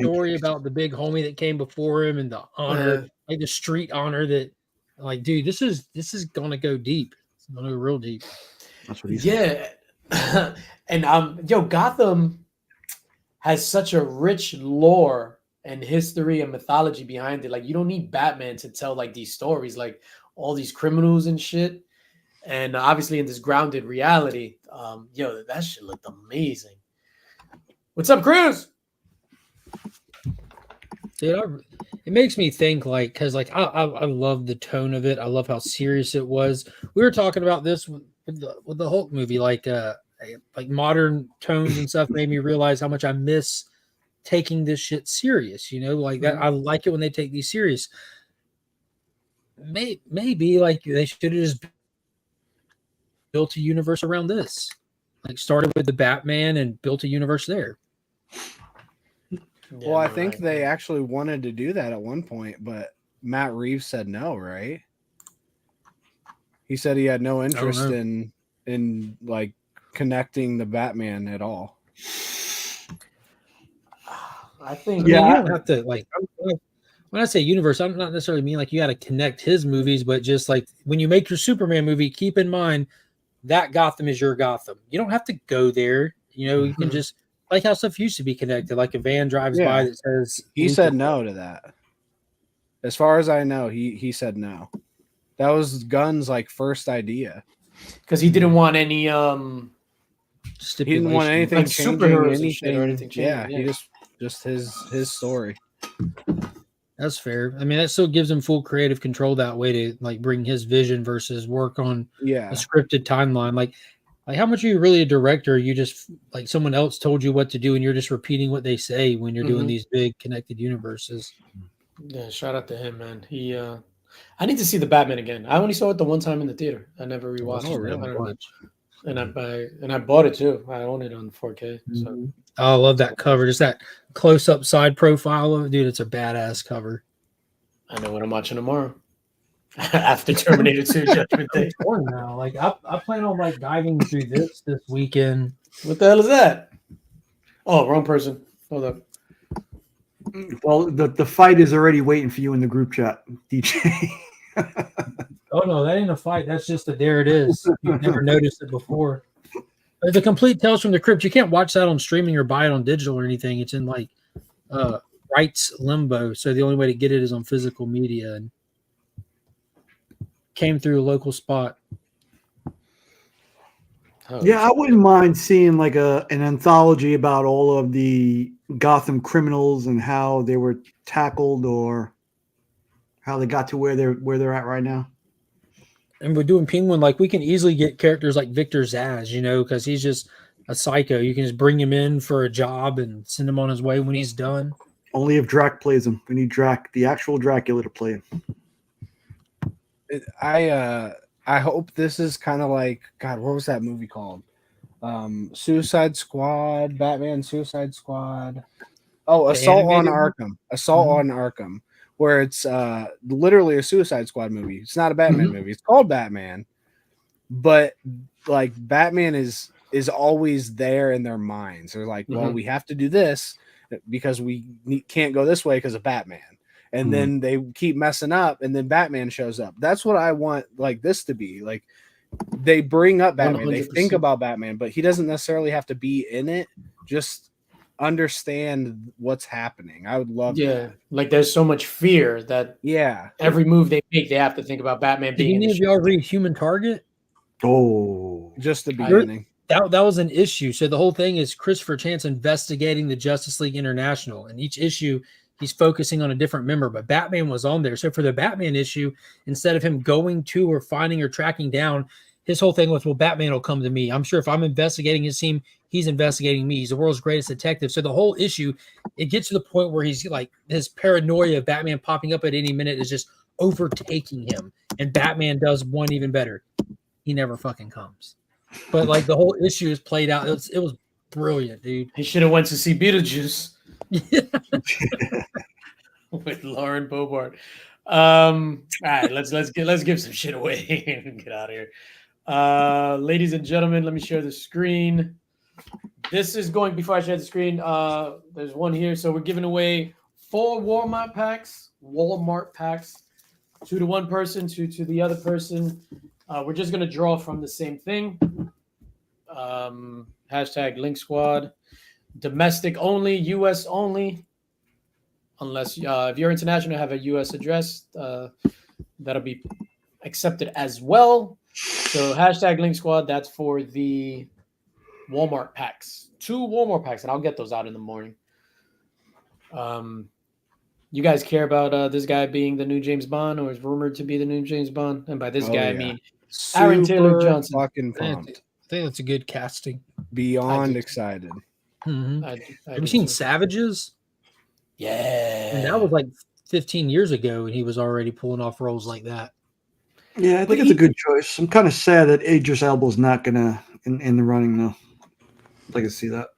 story about the big homie that came before him and the honor, like the street honor that, like, dude, this is gonna go deep. It's gonna go real deep. That's what he said. Yeah. And Gotham has such a rich lore and history and mythology behind it. Like, you don't need Batman to tell like these stories, like all these criminals and shit. And obviously in this grounded reality, that shit looked amazing. What's up, Cruz? Dude, it makes me think, like, because like I love the tone of it. I love how serious it was. We were talking about this with the Hulk movie, like modern tones and stuff made me realize how much I miss taking this shit serious. You know, like that. I like it when they take these serious. Maybe like they should have just built a universe around this. Like started with the Batman and built a universe there. Well, I think they actually wanted to do that at one point, but Matt Reeves said no, right? He said he had no interest in like connecting the Batman at all. I think. You Yeah. don't have to like. When I say universe, I'm not necessarily mean like you got to connect his movies, but just like when you make your Superman movie, keep in mind that Gotham is your Gotham. You don't have to go there. You can just like how stuff used to be connected, like a van drives by that says He said no to that. As far as I know, he said no. That was Gunn's like first idea because he didn't want any He didn't want anything like changing, superheroes and shit or anything. anything changing. Yeah, he just his story. That's fair. I mean, that still gives him full creative control that way to like bring his vision versus work on a scripted timeline. Like how much are you really a director? You just like someone else told you what to do and you're just repeating what they say when you're doing these big connected universes. Yeah, shout out to him, man. I need to see the Batman again. I only saw it the one time in the theater. I never rewatched it. Really? And I bought it too. I own it on 4K. So Oh, I love that cover. Just that close up side profile of it. Dude, it's a badass cover. I know what I'm watching tomorrow. After Terminator 2 Judgment Day. Now, like I plan on like diving through this weekend. What the hell is that? Oh, wrong person. Hold up. Well, the fight is already waiting for you in the group chat, DJ. Oh no, that ain't a fight. That's just there it is. You've never noticed it before. The complete Tales from the Crypt. You can't watch that on streaming or buy it on digital or anything. It's in like rights limbo. So the only way to get it is on physical media. And came through a local spot. Yeah, I wouldn't mind seeing like an anthology about all of the Gotham criminals and how they were tackled or how they got to where they're at right now. And we're doing Penguin, like we can easily get characters like Victor Zsasz, because he's just a psycho. You can just bring him in for a job and send him on his way when he's done. Only if Drac plays him. We need the actual Dracula to play him. I hope this is kind of like, God, what was that movie called? Suicide Squad, Batman Suicide Squad. Oh, Assault on Arkham, where it's literally a Suicide Squad movie. It's not a Batman movie. It's called Batman, but like Batman is always there in their minds. They're like, well, we have to do this because we can't go this way because of Batman. And then they keep messing up, and then Batman shows up. That's what I want like this to be. Like they bring up Batman, 100%. They think about Batman, but he doesn't necessarily have to be in it. Just understand what's happening. I would love that. Like there's so much fear that every move they make, they have to think about Batman being. Did any of y'all read Human Target? Oh, just the beginning. That was an issue. So the whole thing is Christopher Chance investigating the Justice League International, and each issue he's focusing on a different member, but Batman was on there. So for the Batman issue, instead of him going to or finding or tracking down, his whole thing was, well, Batman will come to me. I'm sure if I'm investigating his team, he's investigating me. He's the world's greatest detective. So the whole issue, it gets to the point where he's like, his paranoia of Batman popping up at any minute is just overtaking him. And Batman does one even better. He never fucking comes. But like the whole issue is played out. It was brilliant, dude. He should have went to see Beetlejuice. With Lauren Bobart. All right, let's give some shit away and get out of here. Ladies and gentlemen, let me share the screen. This is going before I share the screen. There's one here. So we're giving away 4 Walmart packs, 2 to one person, 2 to the other person. We're just gonna draw from the same thing. Hashtag Link Squad. Domestic only, US only. Unless if you're international, have a US address, that'll be accepted as well. So hashtag Link Squad. That's for the Walmart packs. 2 Walmart packs, and I'll get those out in the morning. You guys care about this guy being the new James Bond, or is rumored to be the new James Bond? And by this guy, I mean Aaron Taylor Johnson. Fucking pumped. I think that's a good casting. Beyond excited. Have you seen Savages? Yeah. And that was like 15 years ago, and he was already pulling off roles like that. Yeah, I think it's a good choice. I'm kind of sad that Idris Elba's not gonna in the running though. I can see that.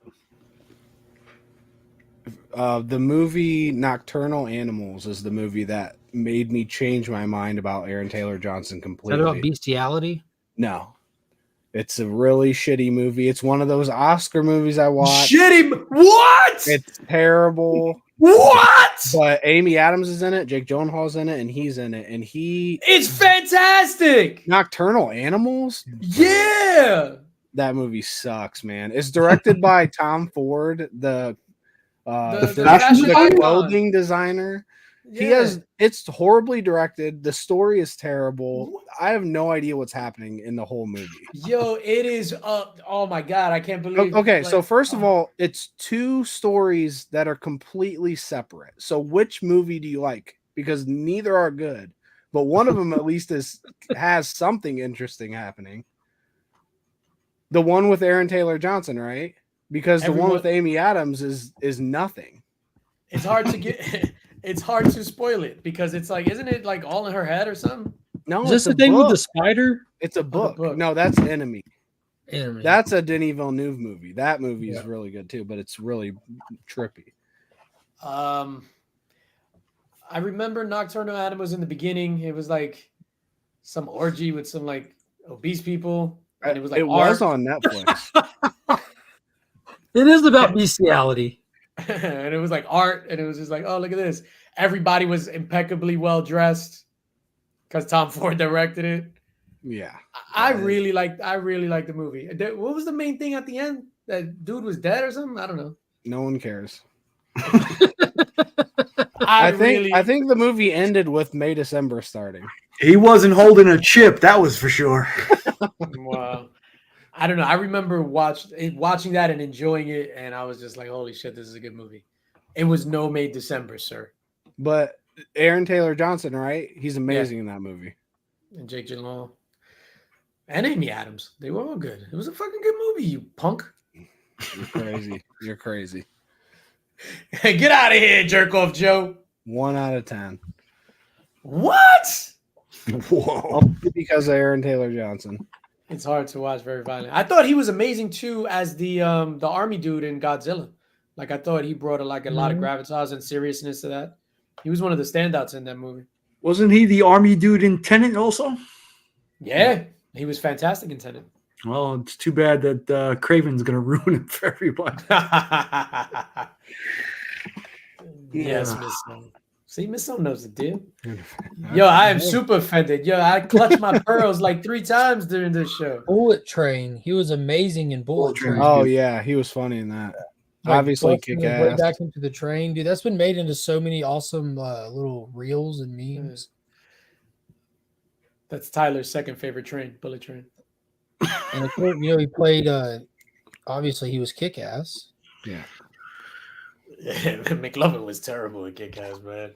The movie Nocturnal Animals is the movie that made me change my mind about Aaron Taylor Johnson completely. Is that about bestiality? No. It's a really shitty movie. It's one of those Oscar movies I watch. Shitty. What? It's terrible. What? But Amy Adams is in it, Jake Gyllenhaal's in it, and he's in it. And It's fantastic. Nocturnal Animals? Yeah. That movie sucks, man. It's directed by Tom Ford, the fashion icon. clothing designer. Yeah. It's horribly directed. The story is terrible. I have no idea what's happening in the whole movie. Yo, it is oh my god, I can't believe Okay, like, so first of all, it's two stories that are completely separate. So which movie do you like? Because neither are good, but one of them at least has something interesting happening. The one with Aaron Taylor Johnson, right? Because the one with Amy Adams is nothing. It's hard to get it's hard to spoil it because it's like, isn't it like all in her head or something? No, Is this the thing with the spider? It's a book. book. No, that's Enemy. Enemy. That's a Denis Villeneuve movie. That movie is really good too, but it's really trippy. I remember Nocturnal Animals in the beginning. It was like some orgy with some like obese people. And it was like was on Netflix. It is about bestiality. and it was like art, and it was just like, oh, look at this. Everybody was impeccably well dressed because Tom Ford directed it. Yeah. I really liked the movie. What was the main thing at the end? That dude was dead or something? I don't know. No one cares. I think the movie ended with May December starting. He wasn't holding a chip, that was for sure. Wow. I don't know. I remember watching that and enjoying it, and I was just like, holy shit, this is a good movie. It was no May December, sir. But Aaron Taylor Johnson, right? He's amazing in that movie. And Jake Gyllenhaal. And Amy Adams. They were all good. It was a fucking good movie, you punk. You're crazy. You're crazy. Hey, get out of here, jerk off Joe. 1 out of 10. What? Whoa. Because of Aaron Taylor Johnson. It's hard to watch, very violent. I thought he was amazing too as the army dude in Godzilla. Like I thought he brought a lot of gravitas and seriousness to that. He was one of the standouts in that movie. Wasn't he the army dude in Tenet also? Yeah, he was fantastic in Tenet. Well, it's too bad that Craven's going to ruin it for everybody. Yes, Miss Song. See, Miss Song knows the deal. Yo, I am super offended. Yo, I clutched my pearls like 3 times during this show. Bullet Train. He was amazing in Bullet Train. Oh yeah, he was funny in that. Like, Obviously, busting kick his way ass. back into the train, dude. That's been made into so many awesome little reels and memes. That's Tyler's second favorite train, Bullet Train. And of course, he played. Obviously, he was kick ass. Yeah. McLovin was terrible at Kick-Ass, man.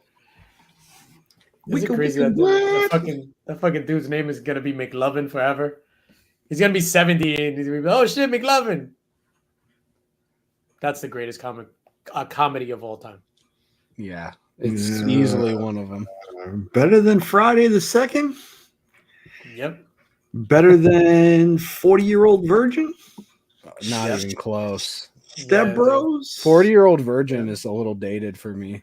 Is it crazy that the fucking dude's name is gonna be McLovin forever? He's gonna be 70 and he's gonna be, oh shit, McLovin. That's the greatest comedy of all time. Yeah, it's easily one of them. Better than Friday the 2nd? Yep. Better than 40-Year-Old Virgin? Not even close. Step Bros? 40-Year-Old Virgin is a little dated for me.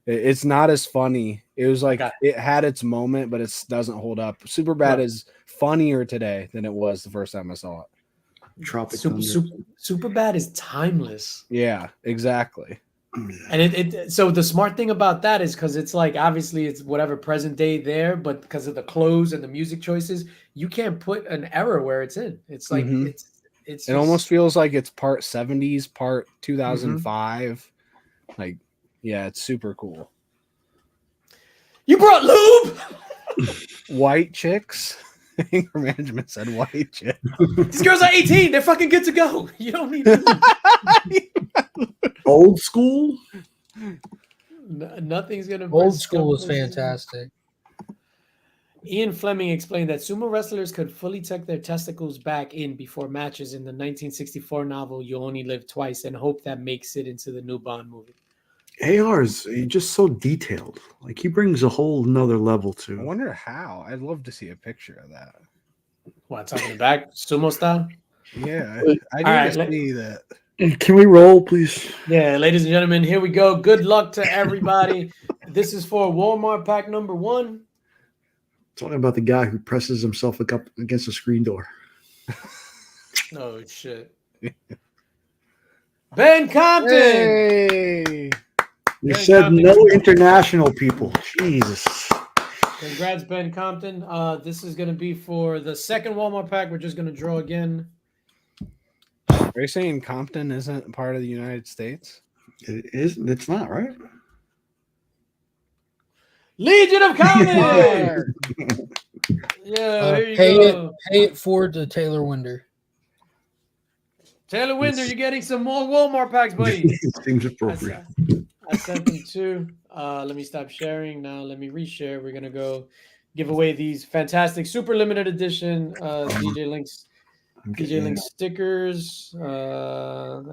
It's not as funny. It was like it had its moment, but it doesn't hold up. Superbad is funnier today than it was the first time I saw it. Tropic Superbad is timeless. Yeah, exactly. And so the smart thing about that is because it's like obviously it's whatever present day there, but because of the clothes and the music choices, you can't put an era where it's in. It's like it almost feels like it's part 70s, part 2005. Like, yeah, it's super cool. You brought lube. White chicks. Anger management said white chicks. These girls are 18. They're fucking good to go. You don't need lube. Old school? Nothing's gonna. Old school was fantastic. Ian Fleming explained that sumo wrestlers could fully tuck their testicles back in before matches in the 1964 novel "You Only Live Twice," and hope that makes it into the new Bond movie. AR is just so detailed. Like he brings a whole nother level I to. wonder how. I'd love to see a picture of that. What, tucking it back, sumo style? Yeah, I need to see that. Can we roll, please? Yeah, ladies and gentlemen, here we go. Good luck to everybody. This is for Walmart pack number 1. Talking about the guy who presses himself up against a screen door. Oh shit. Ben Compton. Hey. You Ben said Compton. no international people. Jesus. Congrats, Ben Compton. This is gonna be for the second Walmart pack. We're just gonna draw again. Are you saying Compton isn't part of the United States? It is. It's not right. Legion of Comics. Fire. Yeah, here you Pay go. it forward to Taylor Winder. Taylor Winder, you're getting some more Walmart packs, buddy. Seems appropriate. I sent them too. Let me stop sharing now. Let me reshare. We're gonna go give away these fantastic super limited edition DJ Links stickers.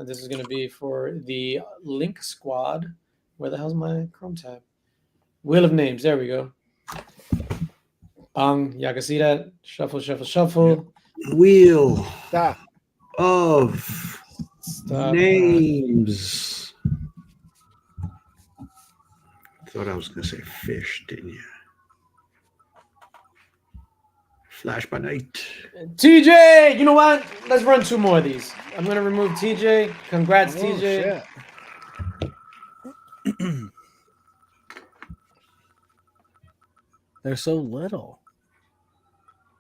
This is gonna be for the Link Squad. Where the hell's my Chrome tab? Wheel of Names. There we go. Y'all can see that. Shuffle, shuffle, shuffle. Wheel Stop. of Stop. names. Thought I was going to say fish, didn't you? Flash by night. TJ, you know what? Let's run 2 more of these. I'm gonna remove TJ. Congrats, Oh, TJ. shit. They're so little.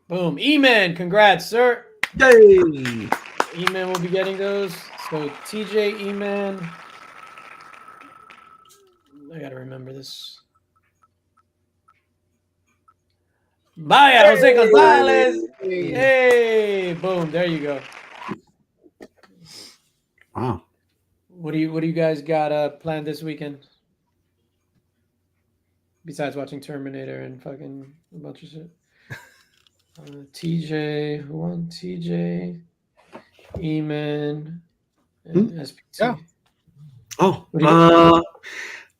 Boom. E-Man, congrats, sir. Yay! E-Man will be getting those. So TJ, E-Man. I gotta remember this. Vaya, Jose Gonzalez. Hey, boom. There you go. Wow. What do you guys got planned this weekend? Besides watching Terminator and fucking a bunch of shit. TJ, who won? TJ, E-Man, and SPT. Yeah. Oh,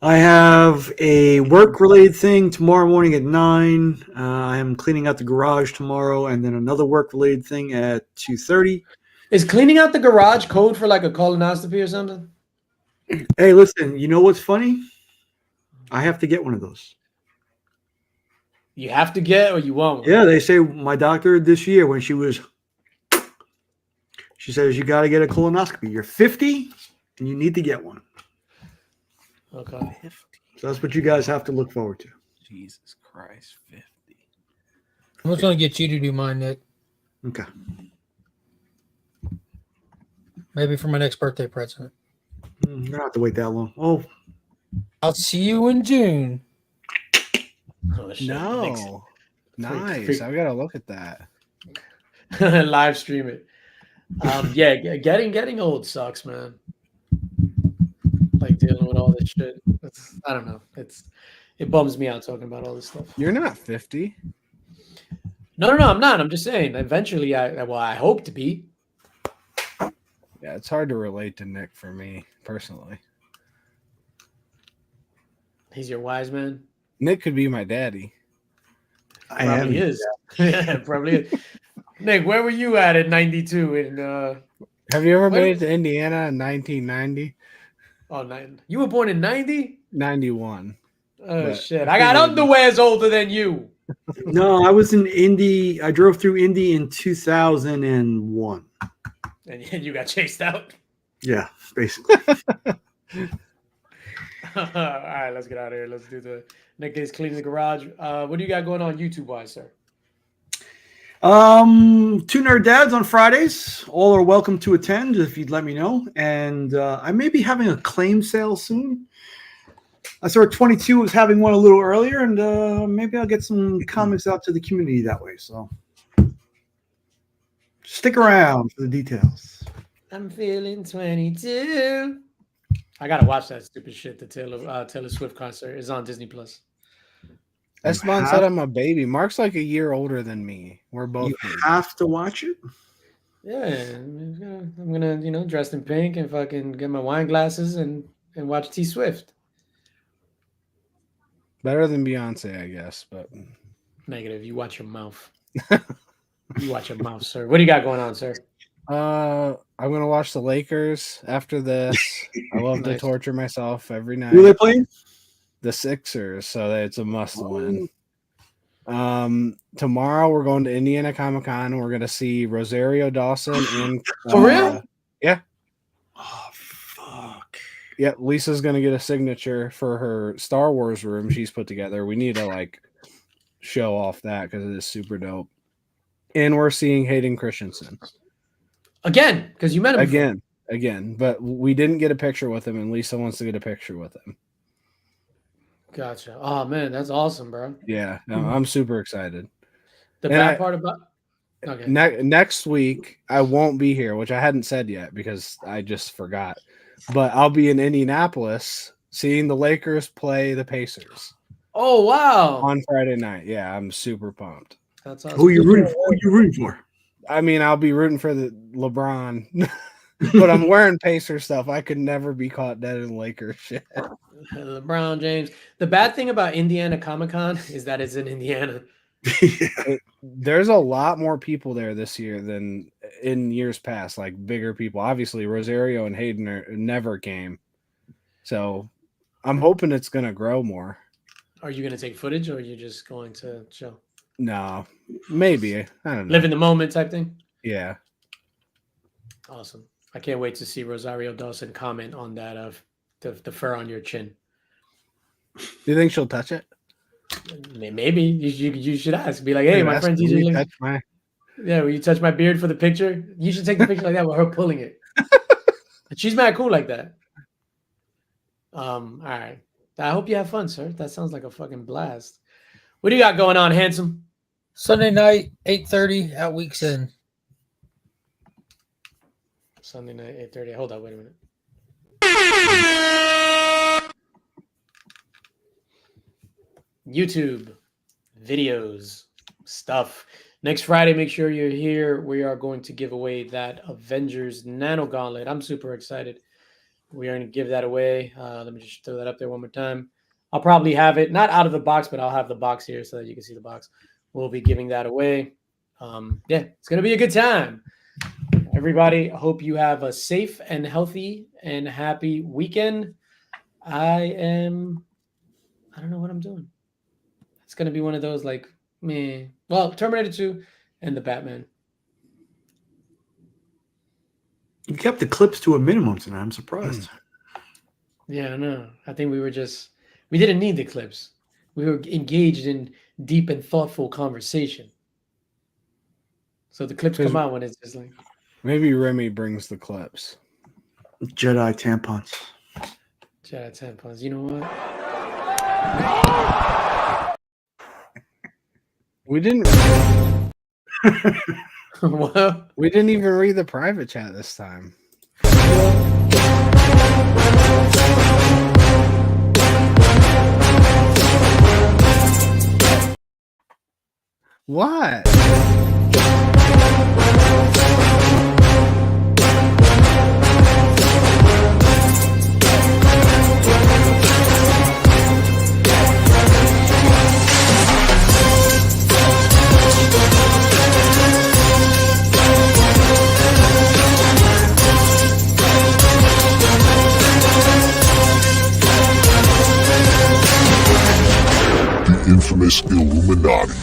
I have a work-related thing tomorrow morning at 9. I am cleaning out the garage tomorrow, and then another work-related thing at 2:30. Is cleaning out the garage code for like a colonoscopy or something? Hey, listen, you know what's funny? I have to get one of those. You have to get or you won't? Yeah, they say my doctor this year when she says you got to get a colonoscopy. You're 50 and you need to get one. Okay. So that's what you guys have to look forward to. Jesus Christ, 50. I'm just going to get you to do mine, Nick. Okay. Maybe for my next birthday present. You don't have to wait that long. Oh, I'll see you in June. Oh, shit. No. Nice. I gotta look at that. Live stream it. Yeah, getting old sucks, man. Like dealing with all this shit. I don't know. It bums me out talking about all this stuff. You're not 50. No, I'm not. I'm just saying. Eventually, I hope to be. Yeah, it's hard to relate to Nick for me personally. He's your wise man. Nick could be my daddy. Probably is. Yeah, probably is. Nick, where were you at 92? Have you ever made it to Indiana in 1990? Oh, you were born in 90? 91. Oh, But shit. I got underwears older than you. No, I was in Indy. I drove through Indy in 2001. And you got chased out? Yeah, basically. All right, let's get out of here. Let's do the Nick is cleaning the garage. What do you got going on YouTube-wise, sir? 2 Nerd Dads on Fridays. All are welcome to attend if you'd let me know. And I may be having a claim sale soon. I saw 22 was having one a little earlier, and maybe I'll get some comments out to the community that way. So stick around for the details. I'm feeling 22. I gotta watch that stupid shit. The Taylor Swift concert is on Disney Plus. Esteban said I'm a baby. Mark's like a year older than me. We're both. You babies. have to watch it. Yeah, I'm gonna dressed in pink and fucking get my wine glasses and watch T Swift. Better than Beyonce, I guess, but Negative. You watch your mouth. You watch your mouth, sir. What do you got going on, sir? I'm gonna watch the Lakers after this. I love to Nice. torture myself every night. Who are they playing? The Sixers, so it's a must win. Tomorrow we're going to Indiana Comic Con. We're gonna see Rosario Dawson and For real? Yeah. Oh fuck. Yeah, Lisa's gonna get a signature for her Star Wars room she's put together. We need to like show off that because it is super dope. And we're seeing Hayden Christensen Again, because you met him before. again, but we didn't get a picture with him, and Lisa wants to get a picture with him. Gotcha. Oh man, that's awesome, bro. Yeah, no, I'm super excited. The And bad part about okay. Next week I won't be here, which I hadn't said yet because I just forgot. But I'll be in Indianapolis seeing the Lakers play the Pacers. Oh wow. On Friday night. Yeah, I'm super pumped. That's awesome. Who are you rooting for? I mean, I'll be rooting for the LeBron, but I'm wearing Pacer stuff. I could never be caught dead in Lakers shit. LeBron James. The bad thing about Indiana Comic Con is that it's in Indiana. There's a lot more people there this year than in years past, like bigger people. Obviously, Rosario and Hayden never came. So I'm hoping it's going to grow more. Are you going to take footage or are you just going to chill? No, maybe. I don't know. Live in the moment type thing? Yeah. Awesome. I can't wait to see Rosario Dawson comment on that of the fur on your chin. Do you think she'll touch it? Maybe you should ask. Be like, hey, my friend TJ. Touch my... Yeah, will you touch my beard for the picture? You should take the picture like that with her pulling it. She's mad cool like that. All right. I hope you have fun, sir. That sounds like a fucking blast. What do you got going on, handsome? Sunday night, 8:30 at Week's End. Sunday night, 8:30. Hold on, wait a minute. YouTube, videos, stuff. Next Friday, make sure you're here. We are going to give away that Avengers Nano Gauntlet. I'm super excited. We are going to give that away. Let me just throw that up there one more time. I'll probably have it, not out of the box, but I'll have the box here so that you can see the box. We'll be giving that away. Yeah, it's going to be a good time. Everybody, I hope you have a safe and healthy and happy weekend. I don't know what I'm doing. It's going to be one of those like, meh. Well, Terminator 2 and the Batman. You kept the clips to a minimum tonight. I'm surprised. Yeah, I know. I think we didn't need the clips. We were engaged in deep and thoughtful conversation. So the clips come out when it's just like. Maybe Remy brings the clips. Jedi tampons. Jedi tampons. You know what? We didn't. Well, we didn't even read the private chat this time. What? The infamous Illuminati.